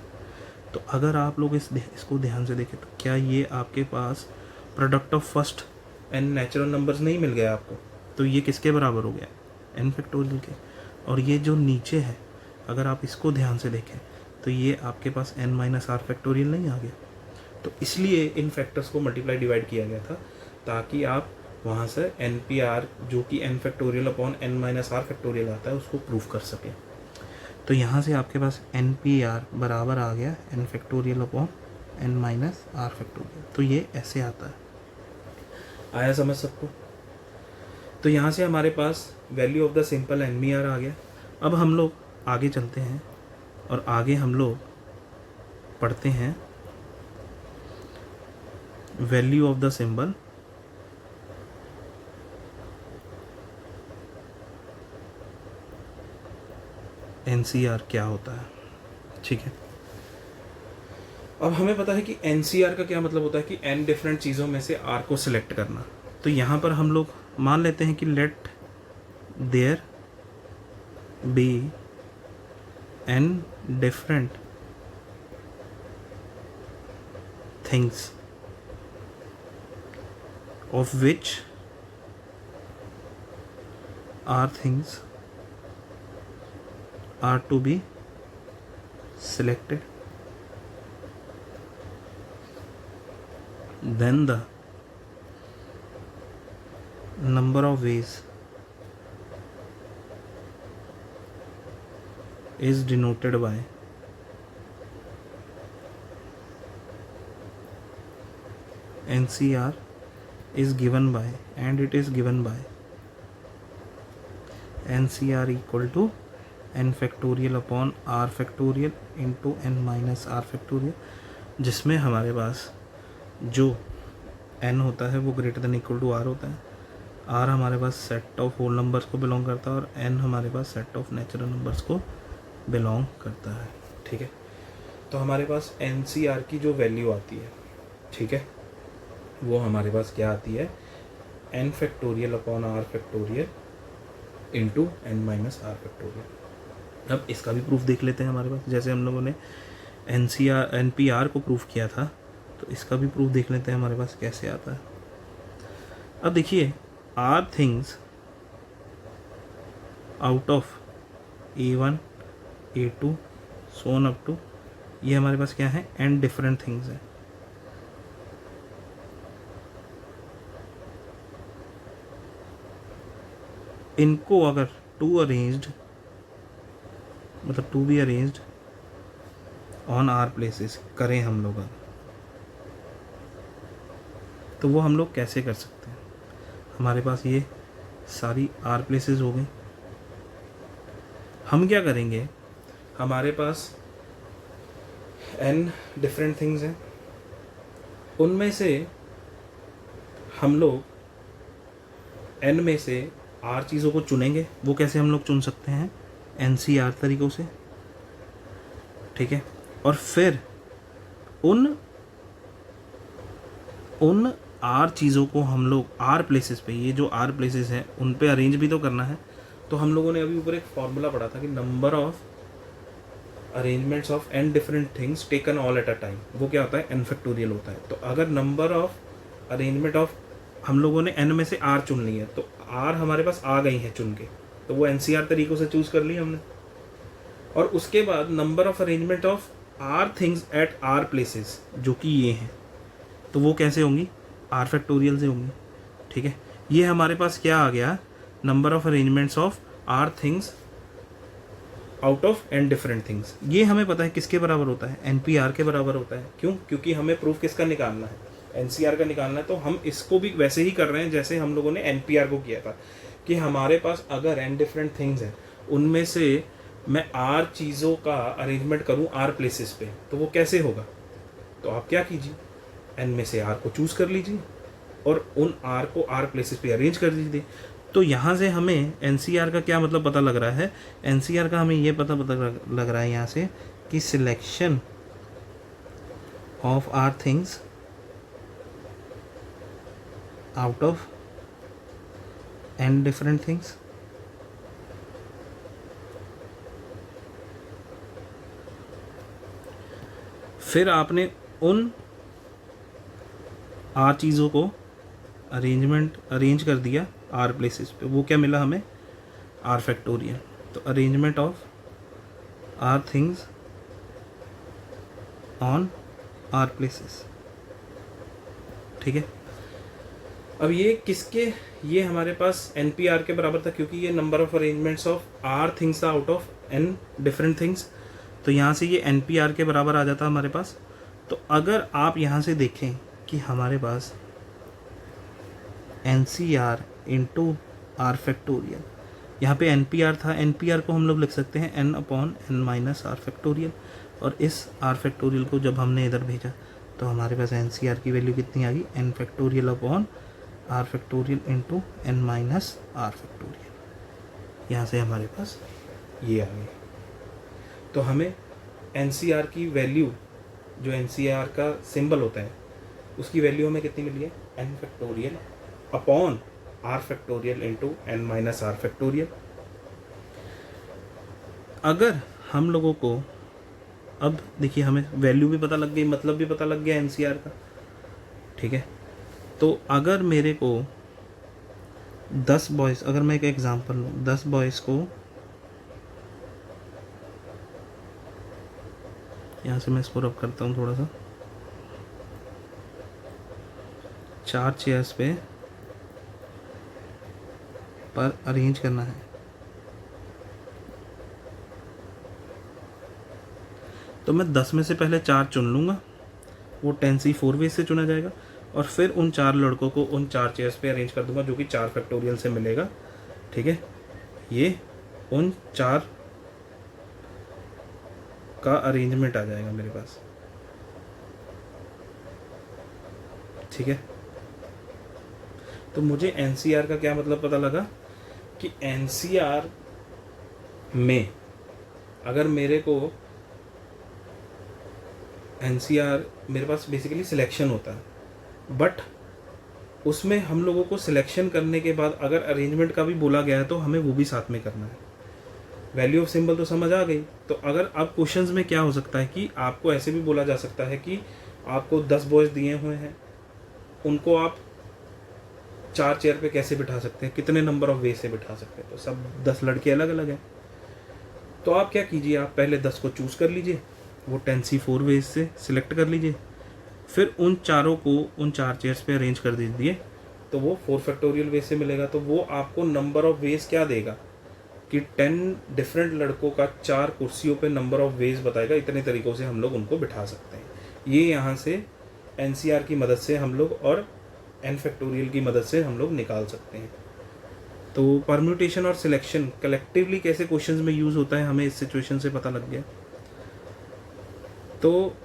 S1: तो अगर आप लोग इसको ध्यान से देखें तो क्या ये आपके पास product of first n natural numbers नहीं मिल गया आपको, तो ये किसके बराबर हो गया n फैक्टोरियल के। और ये जो नीचे है अगर आप इसको ध्यान से देखें तो ये आपके पास n माइनस आर फैक्टोरियल नहीं आ गया। तो इसलिए इन फैक्टर्स को मल्टीप्लाई डिवाइड किया गया था ताकि आप वहाँ से NPR जो कि n factorial upon n minus are factorial आता है उसको प्रूव कर सकें। तो यहाँ से आपके पास NPR बराबर आ गया n factorial upon n minus are factorial. तो ये ऐसे आता है, आया समझ सबको। तो यहाँ से हमारे पास value of the simple NPR आ गया। अब हम लोग आगे चलते हैं और आगे हम लोग पढ़ते हैं value of the symbol NCR क्या होता है, ठीक है। अब हमें पता है कि NCR का क्या मतलब होता है कि n डिफरेंट चीज़ों में से R को सिलेक्ट करना। तो यहाँ पर हम लोग मान लेते हैं कि let there be n different things of which are things are to be selected, then the number of ways is denoted by NCR is given by, and it is given by NCR equal to n factorial upon r factorial into n minus are factorial, जिसमें हमारे पास जो n होता है वो greater than equal to r होता है। r हमारे पास सेट ऑफ होल नंबर्स को बिलोंग करता है और n हमारे पास सेट ऑफ नेचुरल नंबर्स को बिलोंग करता है, ठीक है। तो हमारे पास NCR की जो वैल्यू आती है, ठीक है, वो हमारे पास क्या आती है n factorial upon r factorial into n minus are factorial. अब इसका भी प्रूफ देख लेते हैं हमारे पास, जैसे हम लोगों ने NPR को प्रूफ किया था तो इसका भी प्रूफ देख लेते हैं हमारे पास कैसे आता है। अब देखिए r things out of A1 A2 so on up to, ये हमारे पास क्या है n डिफरेंट थिंग्स है। इनको अगर टू अरेंज्ड मतलब to be arranged on r places करें हम लोग, तो वो हम लोग कैसे कर सकते हैं? हमारे पास ये सारी आर प्लेसेस हो गई। हम क्या करेंगे, हमारे पास n डिफरेंट थिंग्स हैं, उनमें से हम लोग n में से r चीज़ों को चुनेंगे। वो कैसे हम लोग चुन सकते हैं? NCR तरीक़ों से, ठीक है। और फिर उन R चीज़ों को हम लोग R प्लेसेस पे, ये जो R प्लेसेस हैं उन पे अरेंज भी तो करना है। तो हम लोगों ने अभी ऊपर एक फॉर्मूला पढ़ा था कि number of arrangements of n different things taken all at a time, वो क्या होता है? n फैक्टोरियल होता है। तो अगर नंबर ऑफ अरेंजमेंट ऑफ, हम लोगों ने n में से r चुन ली है, तो r हमारे पास आ गई है चुन के, तो वो NCR तरीक़ों से चूज़ कर ली हमने। और उसके बाद number of arrangement of r things at r places, जो कि ये हैं, तो वो कैसे होंगी? r फैक्टोरियल से होंगी, ठीक है। ये हमारे पास क्या आ गया? Number of arrangements of r things out of n different things. ये हमें पता है किसके बराबर होता है? NPR के बराबर होता है। क्यों? क्योंकि हमें प्रूफ किसका निकालना है? NCR का निकालना है। तो हम इसको भी वैसे ही कर रहे हैं जैसे हम लोगों ने NPR को किया था, कि हमारे पास अगर n डिफरेंट थिंग्स हैं, उनमें से मैं r चीज़ों का अरेंजमेंट करूं r प्लेसेस पे, तो वो कैसे होगा? तो आप क्या कीजिए, n में से r को चूज़ कर लीजिए और उन r को r प्लेसेस पे अरेंज कर दीजिए। तो यहाँ से हमें NCR का क्या मतलब पता लग रहा है? NCR का हमें ये पता लग रहा है यहाँ से कि selection of R things out of n different things, फिर आपने उन R चीज़ों को अरेंज कर दिया R प्लेसेस पे, वो क्या मिला हमें? R factorial. तो arrangement of R things on R places, ठीक है। अब ये किसके, ये हमारे पास NPR के बराबर था, क्योंकि ये number of arrangements of R things out of n different things. तो यहाँ से ये NPR के बराबर आ जाता हमारे पास। तो अगर आप यहाँ से देखें कि हमारे पास NCR इंटू R फैक्टोरियल, यहाँ पे NPR था, NPR को हम लोग लिख सकते हैं n upon n minus R factorial. और इस R फैक्टोरियल को जब हमने इधर भेजा तो हमारे पास NCR की वैल्यू कितनी आ गई? n factorial upon R factorial into n minus R factorial. यहाँ से हमारे पास ये आ गई। तो हमें NCR की वैल्यू, जो NCR का सिंबल होता है, उसकी वैल्यू हमें कितनी मिली है? n factorial upon R factorial into n minus R factorial. अगर हम लोगों को, अब देखिए हमें वैल्यू भी पता लग गई, मतलब भी पता लग गया NCR का, ठीक है। तो अगर मेरे को 10 बॉयज़, अगर मैं एक एग्जांपल लूँ, 10 बॉयज़ को, यहाँ से मैं इसको रब करता हूँ थोड़ा सा, 4 चेयर्स पे पर अरेंज करना है, तो मैं 10 में से पहले 4 चुन लूँगा, वो 10C4 वे से चुना जाएगा, और फिर उन 4 लड़कों को उन 4 चेयर्स पे अरेंज कर दूंगा, जो कि 4 फैक्टोरियल से मिलेगा, ठीक है। ये उन 4 का अरेंजमेंट आ जाएगा मेरे पास, ठीक है। तो मुझे NCR का क्या मतलब पता लगा कि NCR में अगर मेरे को NCR, मेरे पास बेसिकली सिलेक्शन होता है, बट उसमें हम लोगों को सिलेक्शन करने के बाद अगर अरेंजमेंट का भी बोला गया है तो हमें वो भी साथ में करना है। वैल्यू ऑफ सिंबल तो समझ आ गई। तो अगर अब क्वेश्चंस में क्या हो सकता है कि आपको ऐसे भी बोला जा सकता है कि आपको 10 बॉयज़ दिए हुए हैं, उनको आप 4 चेयर पे कैसे बिठा सकते हैं, कितने नंबर ऑफ वे से बिठा सकते हैं, तो सब 10 लड़के अलग अलग हैं। तो आप क्या कीजिए, आप पहले 10 को चूज़ कर लीजिए, वो 10C4 वेज से सिलेक्ट कर लीजिए, फिर उन चारों को उन 4 चेयर्स पे अरेंज कर दीजिए, तो वो 4 फैक्टोरियल वे से मिलेगा। तो वो आपको नंबर ऑफ वेज क्या देगा कि 10 डिफरेंट लड़कों का 4 कुर्सियों पे नंबर ऑफ वेज बताएगा, इतने तरीक़ों से हम लोग उनको बिठा सकते हैं। ये यहाँ से NCR की मदद से हम लोग और n फैक्टोरियल की मदद से हम लोग निकाल सकते हैं। तो परम्यूटेशन और सिलेक्शन कलेक्टिवली कैसे क्वेश्चंस में यूज़ होता है हमें इस सिचुएशन से पता लग गया। तो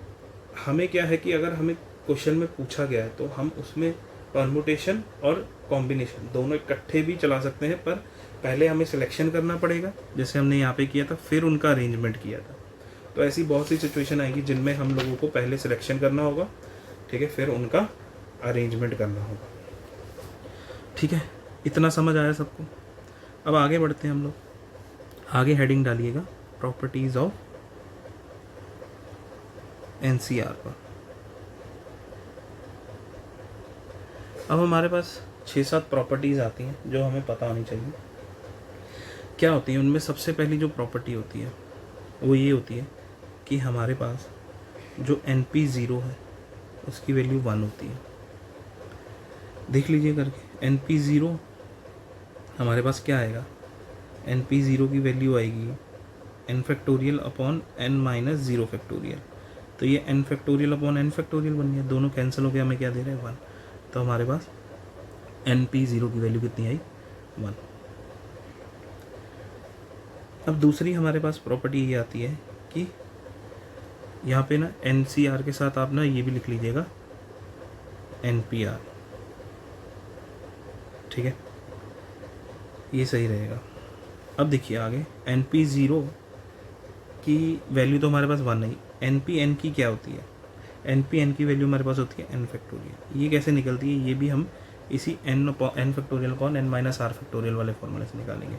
S1: हमें क्या है कि अगर हमें क्वेश्चन में पूछा गया है तो हम उसमें परम्यूटेशन और कॉम्बिनेशन दोनों इकट्ठे भी चला सकते हैं, पर पहले हमें सिलेक्शन करना पड़ेगा जैसे हमने यहाँ पे किया था, फिर उनका अरेंजमेंट किया था। तो ऐसी बहुत सी सिचुएशन आएगी जिनमें हम लोगों को पहले सिलेक्शन करना होगा, ठीक है, फिर उनका अरेंजमेंट करना होगा। ठीक है, इतना समझ आया सबको। अब आगे बढ़ते हैं हम लोग। आगे हेडिंग डालिएगा प्रॉपर्टीज़ ऑफ NCR पर। अब हमारे पास 6-7 प्रॉपर्टीज़ आती हैं जो हमें पता होनी चाहिए। क्या होती है उनमें? सबसे पहली जो प्रॉपर्टी होती है वो ये होती है कि हमारे पास जो NP0 है उसकी वैल्यू 1 होती है। देख लीजिए करके, NP0 हमारे पास क्या आएगा? NP0 की वैल्यू आएगी n factorial upon n minus 0 factorial. तो ये n factorial upon n factorial बन गया, दोनों कैंसिल हो गया, हमें क्या दे रहे हैं? 1। तो हमारे पास NP0 की वैल्यू कितनी आई? 1। अब दूसरी हमारे पास प्रॉपर्टी ये आती है कि यहाँ पे ना NCR के साथ आप ना ये भी लिख लीजिएगा NPR, ठीक है, ये सही रहेगा। अब देखिए आगे, NP0 की वैल्यू तो हमारे पास 1 नहीं, NPN की क्या होती है? NPN की वैल्यू हमारे पास होती है n फैक्टोरियल। ये कैसे निकलती है? ये भी हम इसी n factorial upon n minus r factorial वाले फॉर्मूले से निकालेंगे।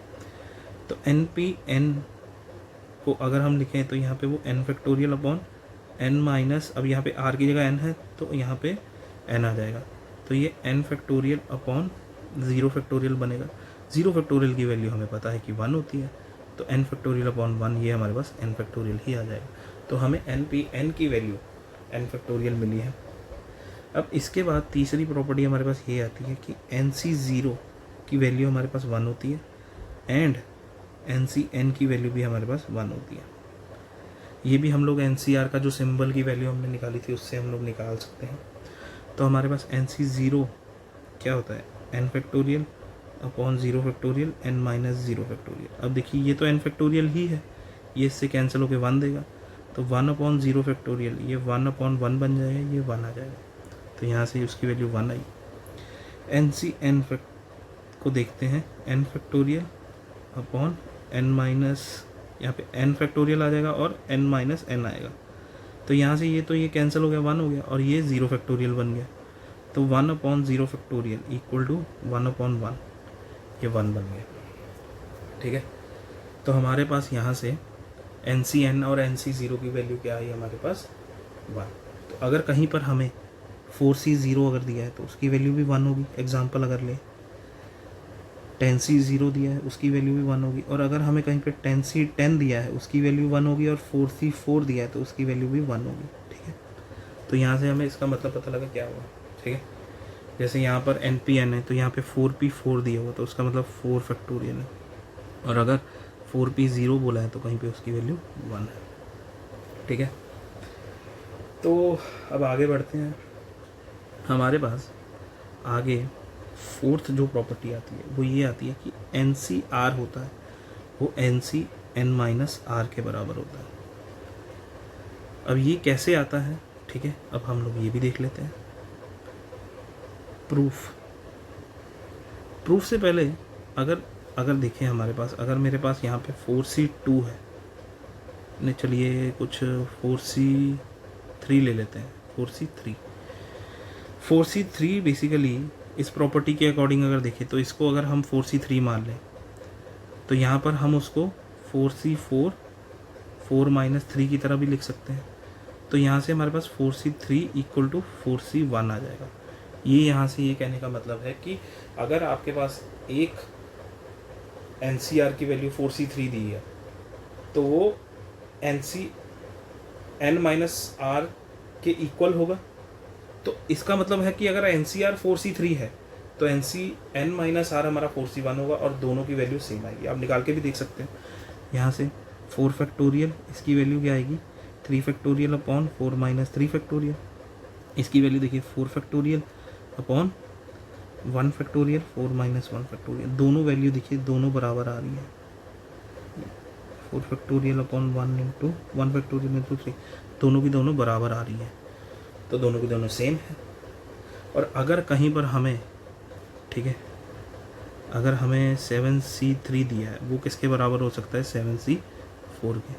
S1: तो NPN को अगर हम लिखें तो यहाँ पे वो n factorial upon n minus, अब यहाँ पे r की जगह n है तो यहाँ पे n आ जाएगा, तो ये n फैक्टोरियल अपॉन 0 फैक्टोरियल बनेगा। 0 फैक्टोरियल की वैल्यू हमें पता है कि 1 होती है, तो n फैक्टोरियल अपॉन 1 ये हमारे पास n फैक्टोरियल ही आ जाएगा। तो हमें NPN की वैल्यू n फैक्टोरियल मिली है। अब इसके बाद तीसरी प्रॉपर्टी हमारे पास ये आती है कि NC0 की वैल्यू हमारे पास 1 होती है एंड NCN की वैल्यू भी हमारे पास 1 होती है। ये भी हम लोग NCR का जो सिंबल की वैल्यू हमने निकाली थी उससे हम लोग निकाल सकते हैं। तो हमारे पास NC0 क्या होता है? n factorial upon 0 factorial n minus 0 factorial. अब देखिए ये तो n फैक्टोरियल ही है, ये इससे कैंसिल होकर 1 देगा, तो 1 अपॉन 0 फैक्टोरियल, ये 1 अपॉन 1 बन जाएगा, ये 1 आ जाएगा, तो यहाँ से उसकी वैल्यू 1 आई। NCN को देखते हैं, n factorial upon n minus, यहाँ पे n फैक्टोरियल आ जाएगा और n माइनस n आएगा, तो यहाँ से ये तो ये कैंसिल हो गया, 1 हो गया, और ये 0 फैक्टोरियल बन गया, तो 1 अपॉन 0 फैक्टोरियल इक्वल टू 1 अपॉन 1, ये 1 बन गया, ठीक है। तो हमारे पास यहाँ से NCN और NC0 की वैल्यू क्या आई हमारे पास? 1। तो अगर कहीं पर हमें 4C0 अगर दिया है तो उसकी वैल्यू भी 1 होगी। एग्जाम्पल अगर ले 10C0 दिया है उसकी वैल्यू भी 1 होगी, और अगर हमें कहीं पे 10C10 दिया है उसकी वैल्यू 1 होगी, और 4C4 दिया है तो उसकी वैल्यू भी 1 होगी, ठीक है। तो यहाँ से हमें इसका मतलब पता लगा क्या हुआ, ठीक है। जैसे यहाँ पर NPN है तो यहाँ पे 4P4 दिया हुआ तो उसका मतलब 4 फैक्टोरियल है, और अगर 4P0 बोला है तो कहीं पे उसकी वैल्यू 1 है, ठीक है। तो अब आगे बढ़ते हैं। हमारे पास आगे फोर्थ जो प्रॉपर्टी आती है वो ये आती है कि NCR होता है वो NCN माइनस R के बराबर होता है। अब ये कैसे आता है, ठीक है, अब हम लोग ये भी देख लेते हैं। प्रूफ से पहले अगर देखें हमारे पास, अगर मेरे पास यहाँ पे 4C2 है, नहीं चलिए कुछ 4C3 ले लेते हैं, 4C3 बेसिकली इस प्रॉपर्टी के अकॉर्डिंग अगर देखें तो इसको अगर हम 4C3 मान लें तो यहाँ पर हम उसको 4C4 4 माइनस 3 की तरह भी लिख सकते हैं। तो यहाँ से हमारे पास 4C3 इक्वल टू 4C1 आ जाएगा। ये यहाँ से ये कहने का मतलब है कि अगर आपके पास एक NCR की वैल्यू 4C3 दी है तो वो NCN माइनस R के इक्वल होगा। तो इसका मतलब है कि अगर NCR 4C3 है तो n C N minus r हमारा 4c1 होगा और दोनों की वैल्यू सेम आएगी। आप निकाल के भी देख सकते हैं यहाँ से 4 फैक्टोरियल, इसकी वैल्यू क्या आएगी 3 फैक्टोरियल अपॉन 4 माइनस 3 फैक्टोरियल, इसकी वैल्यू देखिए 4 factorial upon 1 factorial 4 minus 1 factorial, दोनों वैल्यू देखिए दोनों बराबर आ रही है। 4 factorial upon 1 into 1 factorial into 3, दोनों की दोनों बराबर आ रही है, तो दोनों की दोनों सेम है। और अगर कहीं पर हमें, ठीक है, अगर हमें 7c3 दिया है वो किसके बराबर हो सकता है 7c4 के,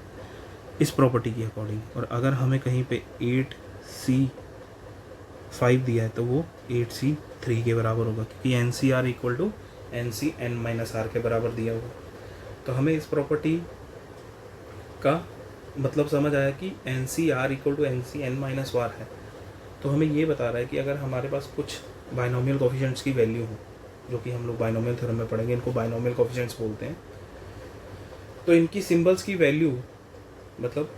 S1: इस प्रॉपर्टी की अकॉर्डिंग। और अगर हमें कहीं पे 8c5 दिया है तो वो 8c3 के बराबर होगा, क्योंकि n C r equal to N C N minus r के बराबर दिया होगा। तो हमें इस प्रॉपर्टी का मतलब समझ आया कि n C r equal to N C N minus r है। तो हमें ये बता रहा है कि अगर हमारे पास कुछ बाइनोमियल कोफिशिएंट्स की वैल्यू हो, जो कि हम लोग बाइनोमियल थ्योरम में पढ़ेंगे, इनको बाइनोमियल कोफिशिएंट्स बोलते हैं, तो इनकी सिंबल्स की वैल्यू मतलब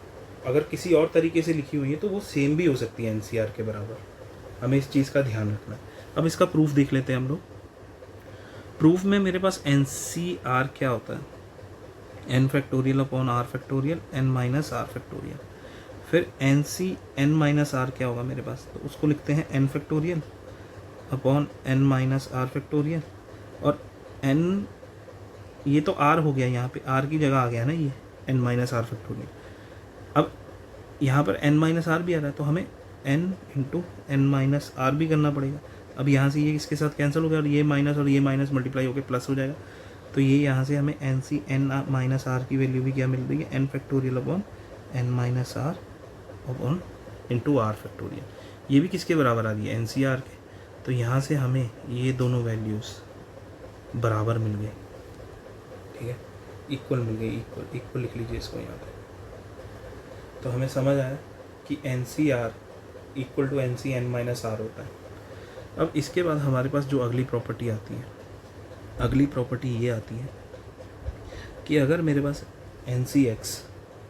S1: अगर किसी और तरीके से लिखी हुई है तो वो सेम भी हो सकती है एन सी आर के बराबर। हमें इस चीज़ का ध्यान रखना है। अब इसका प्रूफ देख लेते हैं हम लोग। प्रूफ में मेरे पास एन सी आर क्या होता है, N factorial upon R factorial N minus are factorial. फिर N C N minus are क्या होगा मेरे पास, तो उसको लिखते हैं N factorial upon N minus are factorial. और एन, ये तो आर हो गया, यहाँ पे आर की जगह आ गया ना ये एन माइनस आर फैक्टोरियल। अब यहाँ पर एन माइनस आर भी आ रहा है तो हमें n into n minus r भी करना पड़ेगा। अब यहाँ से ये इसके साथ कैंसिल हो गया और ये माइनस मल्टीप्लाई होकर प्लस हो जाएगा, तो ये यहाँ से हमें n C N minus r की वैल्यू भी क्या मिल रही है, N factorial upon N minus r upon into r factorial. ये भी किसके बराबर आ रही है, एन सी आर के। तो यहाँ से हमें ये दोनों वैल्यूज़ बराबर मिल गई, ठीक है, इक्वल मिल गई, इक्वल लिख लीजिए इसको यहाँ पे। तो हमें समझ आया कि n C r equal to N C N minus r होता है। अब इसके बाद हमारे पास जो अगली प्रॉपर्टी आती है, अगली प्रॉपर्टी ये आती है कि अगर मेरे पास N C x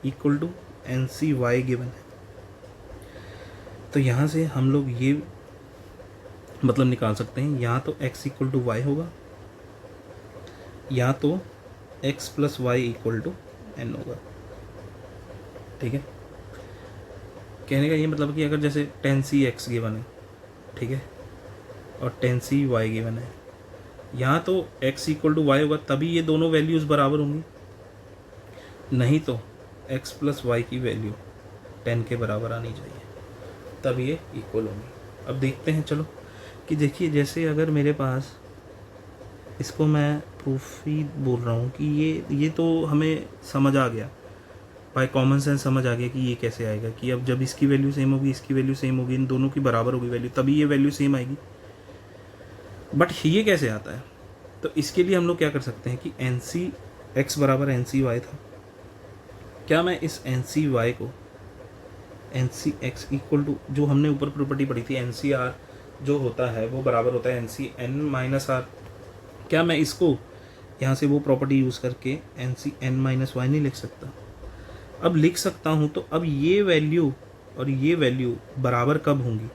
S1: equal to N C Y given है, तो यहाँ से हम लोग ये मतलब निकाल सकते हैं, या तो x इक्वल टू वाई होगा या तो x plus y equal to n होगा, ठीक है। कहने का ये मतलब कि अगर जैसे 10c x गिवन है, ठीक है, और 10c y गिवन है, यहाँ तो x इक्वल टू वाई होगा तभी ये दोनों वैल्यूज़ बराबर होंगी, नहीं तो x प्लस वाई की वैल्यू 10 के बराबर आनी चाहिए, तब ये इक्वल होंगी। अब देखते हैं चलो कि देखिए, जैसे अगर मेरे पास, इसको मैं प्रूफ ही बोल रहा हूँ कि ये तो हमें समझ आ गया, बाय कॉमन सेंस समझ आ गया कि ये कैसे आएगा, कि अब जब इसकी वैल्यू सेम होगी, इसकी वैल्यू सेम होगी, इन दोनों की बराबर होगी वैल्यू, तभी ये वैल्यू सेम आएगी। बट ये कैसे आता है, तो इसके लिए हम लोग क्या कर सकते हैं कि एन सी एक्स बराबर एन सी वाई था, क्या मैं इस एन सी वाई को n C x equal to, जो हमने ऊपर प्रॉपर्टी पढ़ी थी, एन सी आर जो होता है वो बराबर होता है n C N minus are, क्या मैं इसको यहाँ से वो प्रॉपर्टी यूज़ करके n C N minus y नहीं लिख सकता? अब लिख सकता हूँ। तो अब ये वैल्यू और ये वैल्यू बराबर कब होंगी,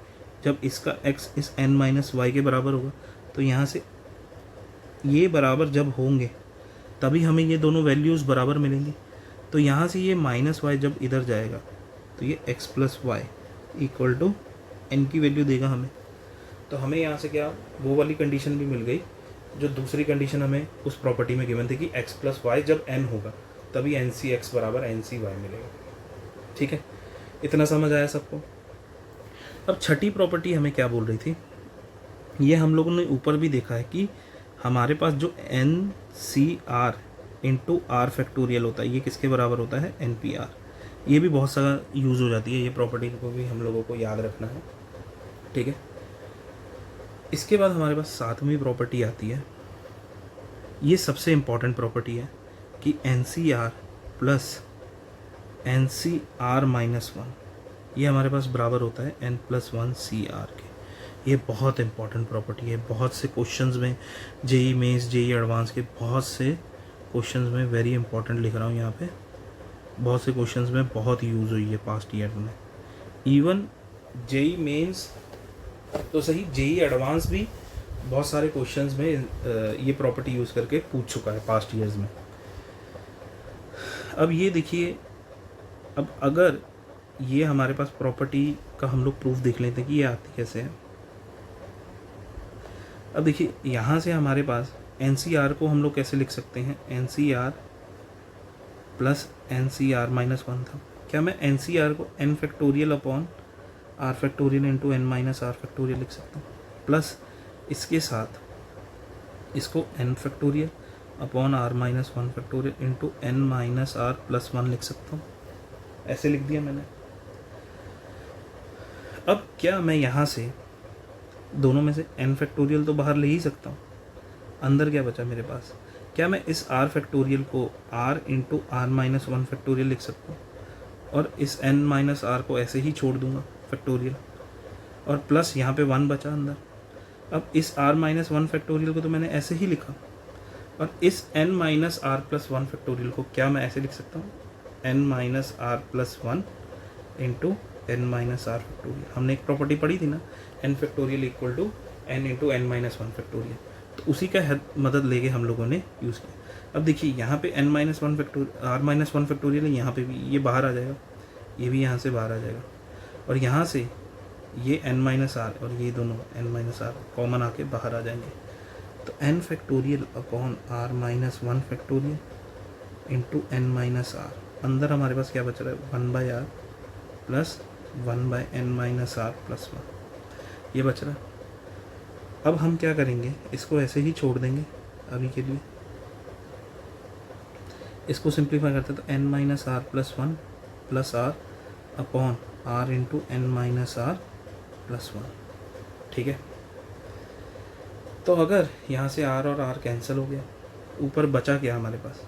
S1: जब इसका x इस n माइनस वाई के बराबर होगा। तो यहाँ से ये बराबर जब होंगे तभी हमें ये दोनों वैल्यूज़ बराबर मिलेंगी। तो यहाँ से ये माइनस वाई जब इधर जाएगा तो ये x plus y equal to n की वैल्यू देगा हमें। तो हमें यहाँ से क्या वो वाली कंडीशन भी मिल गई जो दूसरी कंडीशन हमें उस प्रॉपर्टी में गिवन थी कि x प्लस वाई जब n होगा तभी एन सी एक्स बराबर एन सी वाई मिलेगा। ठीक है, इतना समझ आया सबको। अब छठी प्रॉपर्टी हमें क्या बोल रही थी, ये हम लोगों ने ऊपर भी देखा है कि हमारे पास जो n C r into r factorial होता है, ये किसके बराबर होता है, एन पी आर। ये भी बहुत सारा यूज़ हो जाती है, ये प्रॉपर्टी को भी हम लोगों को याद रखना है। ठीक है, इसके बाद हमारे पास सातवीं प्रॉपर्टी आती है, ये सबसे इम्पॉर्टेंट प्रॉपर्टी है कि n C r plus n C r minus one, ये हमारे पास बराबर होता है n plus one C r के। ये बहुत इंपॉर्टेंट प्रॉपर्टी है, बहुत से क्वेश्चंस में, जेई मेंस जेई एडवांस के बहुत से क्वेश्चंस में वेरी इंपॉर्टेंट लिख रहा हूँ यहाँ पे, बहुत से क्वेश्चंस में बहुत यूज़ हुई है पास्ट ईयर में। इवन जेई मेंस तो सही, जेई एडवांस भी बहुत सारे क्वेश्चंस में ये प्रॉपर्टी यूज़ करके पूछ चुका है पास्ट ईयर्स में। अब ये देखिए, अब अगर ये हमारे पास प्रॉपर्टी का हम लोग प्रूफ देख लेते हैं कि ये आती कैसे है। अब देखिए यहाँ से हमारे पास NCR को हम लोग कैसे लिख सकते हैं, NCR प्लस NCR माइनस 1 था। क्या मैं NCR को n factorial upon r factorial into n minus r factorial लिख सकता हूँ, प्लस इसके साथ इसको n factorial upon r minus 1 factorial into n minus r plus 1 लिख सकता हूँ। ऐसे लिख दिया मैंने। अब क्या मैं यहाँ से दोनों में से n फैक्टोरियल तो बाहर ले ही सकता हूँ, अंदर क्या बचा मेरे पास, क्या मैं इस r फैक्टोरियल को r into r minus 1 factorial लिख सकता हूँ और इस n माइनस r को ऐसे ही छोड़ दूंगा फैक्टोरियल, और प्लस यहाँ पे 1 बचा अंदर। अब इस r माइनस 1 फैक्टोरियल को तो मैंने ऐसे ही लिखा, और इस n minus r plus 1 factorial को क्या मैं ऐसे लिख सकता हूँ, n minus r plus 1 into n minus r factorial. हमने एक प्रॉपर्टी पढ़ी थी ना, n factorial equal to n into n minus 1 factorial, तो उसी का मदद लेके हम लोगों ने यूज़ किया। अब देखिए यहाँ पे n minus 1 factorial r minus 1 factorial है, यहाँ पे भी ये बाहर आ जाएगा, ये भी यहाँ से बाहर आ जाएगा, और यहाँ से ये n माइनस r और ये दोनों n माइनस r कॉमन आके बाहर आ जाएंगे। तो n factorial upon r minus 1 factorial into n minus r, अंदर हमारे पास क्या बच रहा है, 1 by r plus 1 by n minus r plus 1, ये बच रहा है। अब हम क्या करेंगे, इसको ऐसे ही छोड़ देंगे अभी के लिए, इसको सिंप्लीफाई करते हैं तो n minus r plus 1 plus r upon r into n minus r plus 1, ठीक है। तो अगर यहाँ से r और r कैंसिल हो गया, ऊपर बचा क्या हमारे पास,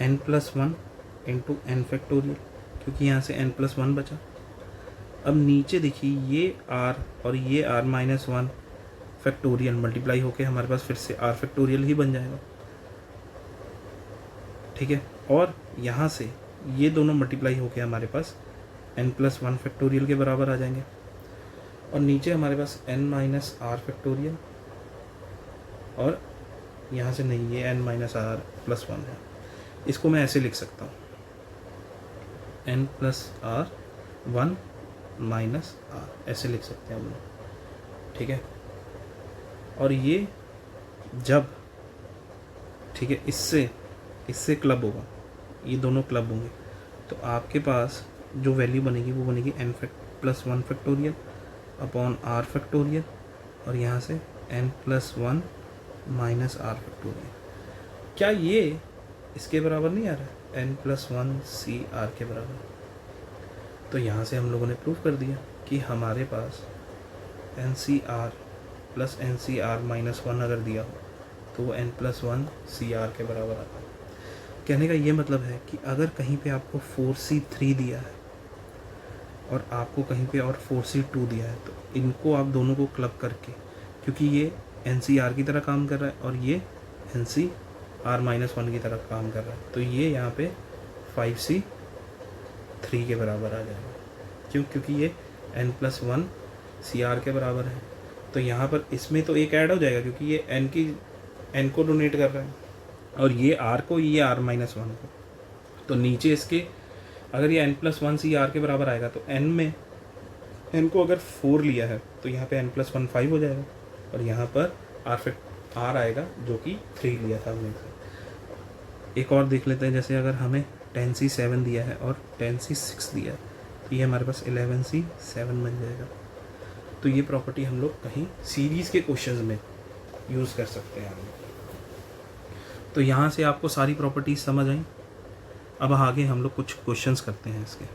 S1: n plus 1 into n factorial, क्योंकि यहाँ से n प्लस 1 बचा। अब नीचे देखिए ये r और ये r माइनस 1 फैक्टोरियल मल्टीप्लाई होके हमारे पास फिर से r फैक्टोरियल ही बन जाएगा, ठीक है। और यहाँ से ये दोनों मल्टीप्लाई होके हमारे पास n प्लस 1 फैक्टोरियल के बराबर आ जाएंगे, और नीचे हमारे पास n माइनस r फैक्टोरियल, और यहाँ से नहीं, ये n माइनस r प्लस 1 है, इसको मैं ऐसे लिख सकता हूँ, n plus r 1 minus r, ऐसे लिख सकते हैं हम लोग, ठीक है। और ये जब, ठीक है, इससे क्लब होगा, ये दोनों क्लब होंगे, तो आपके पास जो वैल्यू बनेगी वो बनेगी n plus 1 factorial upon r factorial, और यहाँ से n plus 1 minus r factorial. क्या ये इसके बराबर नहीं आ रहा है, n प्लस 1 सी r के बराबर। तो यहाँ से हम लोगों ने प्रूव कर दिया कि हमारे पास NCR प्लस NCR माइनस 1 अगर दिया हो तो वो n प्लस 1 CR के बराबर आता है। कहने का ये मतलब है कि अगर कहीं पे आपको 4C3 दिया है और आपको कहीं पे और 4C2 दिया है, तो इनको आप दोनों को क्लब करके, क्योंकि ये NCR की तरह काम कर रहा है और ये NCR माइनस 1 की तरह काम कर रहा है, तो ये यहाँ पे 5C3 के बराबर आ जाएगा। क्यों, क्योंकि ये n प्लस 1 CR के बराबर है। तो यहाँ पर इसमें तो एक ऐड हो जाएगा, क्योंकि ये n को डोनेट कर रहा है और ये r को, ये r माइनस 1 को। तो नीचे इसके अगर ये n प्लस 1 CR के बराबर आएगा, तो n में n को अगर 4 लिया है तो यहाँ पे n प्लस 1 5 हो जाएगा, और यहाँ पर r आएगा जो कि 3 लिया था हमने। एक और देख लेते हैं, जैसे अगर हमें 10C7 दिया है और 10C6 दिया है, तो ये हमारे पास 11C7 बन जाएगा। तो ये प्रॉपर्टी हम लोग कहीं सीरीज़ के क्वेश्चंस में यूज़ कर सकते हैं हम लोग। तो यहाँ से आपको सारी प्रॉपर्टीज समझ आई। अब आगे हम लोग कुछ क्वेश्चंस करते हैं इसके।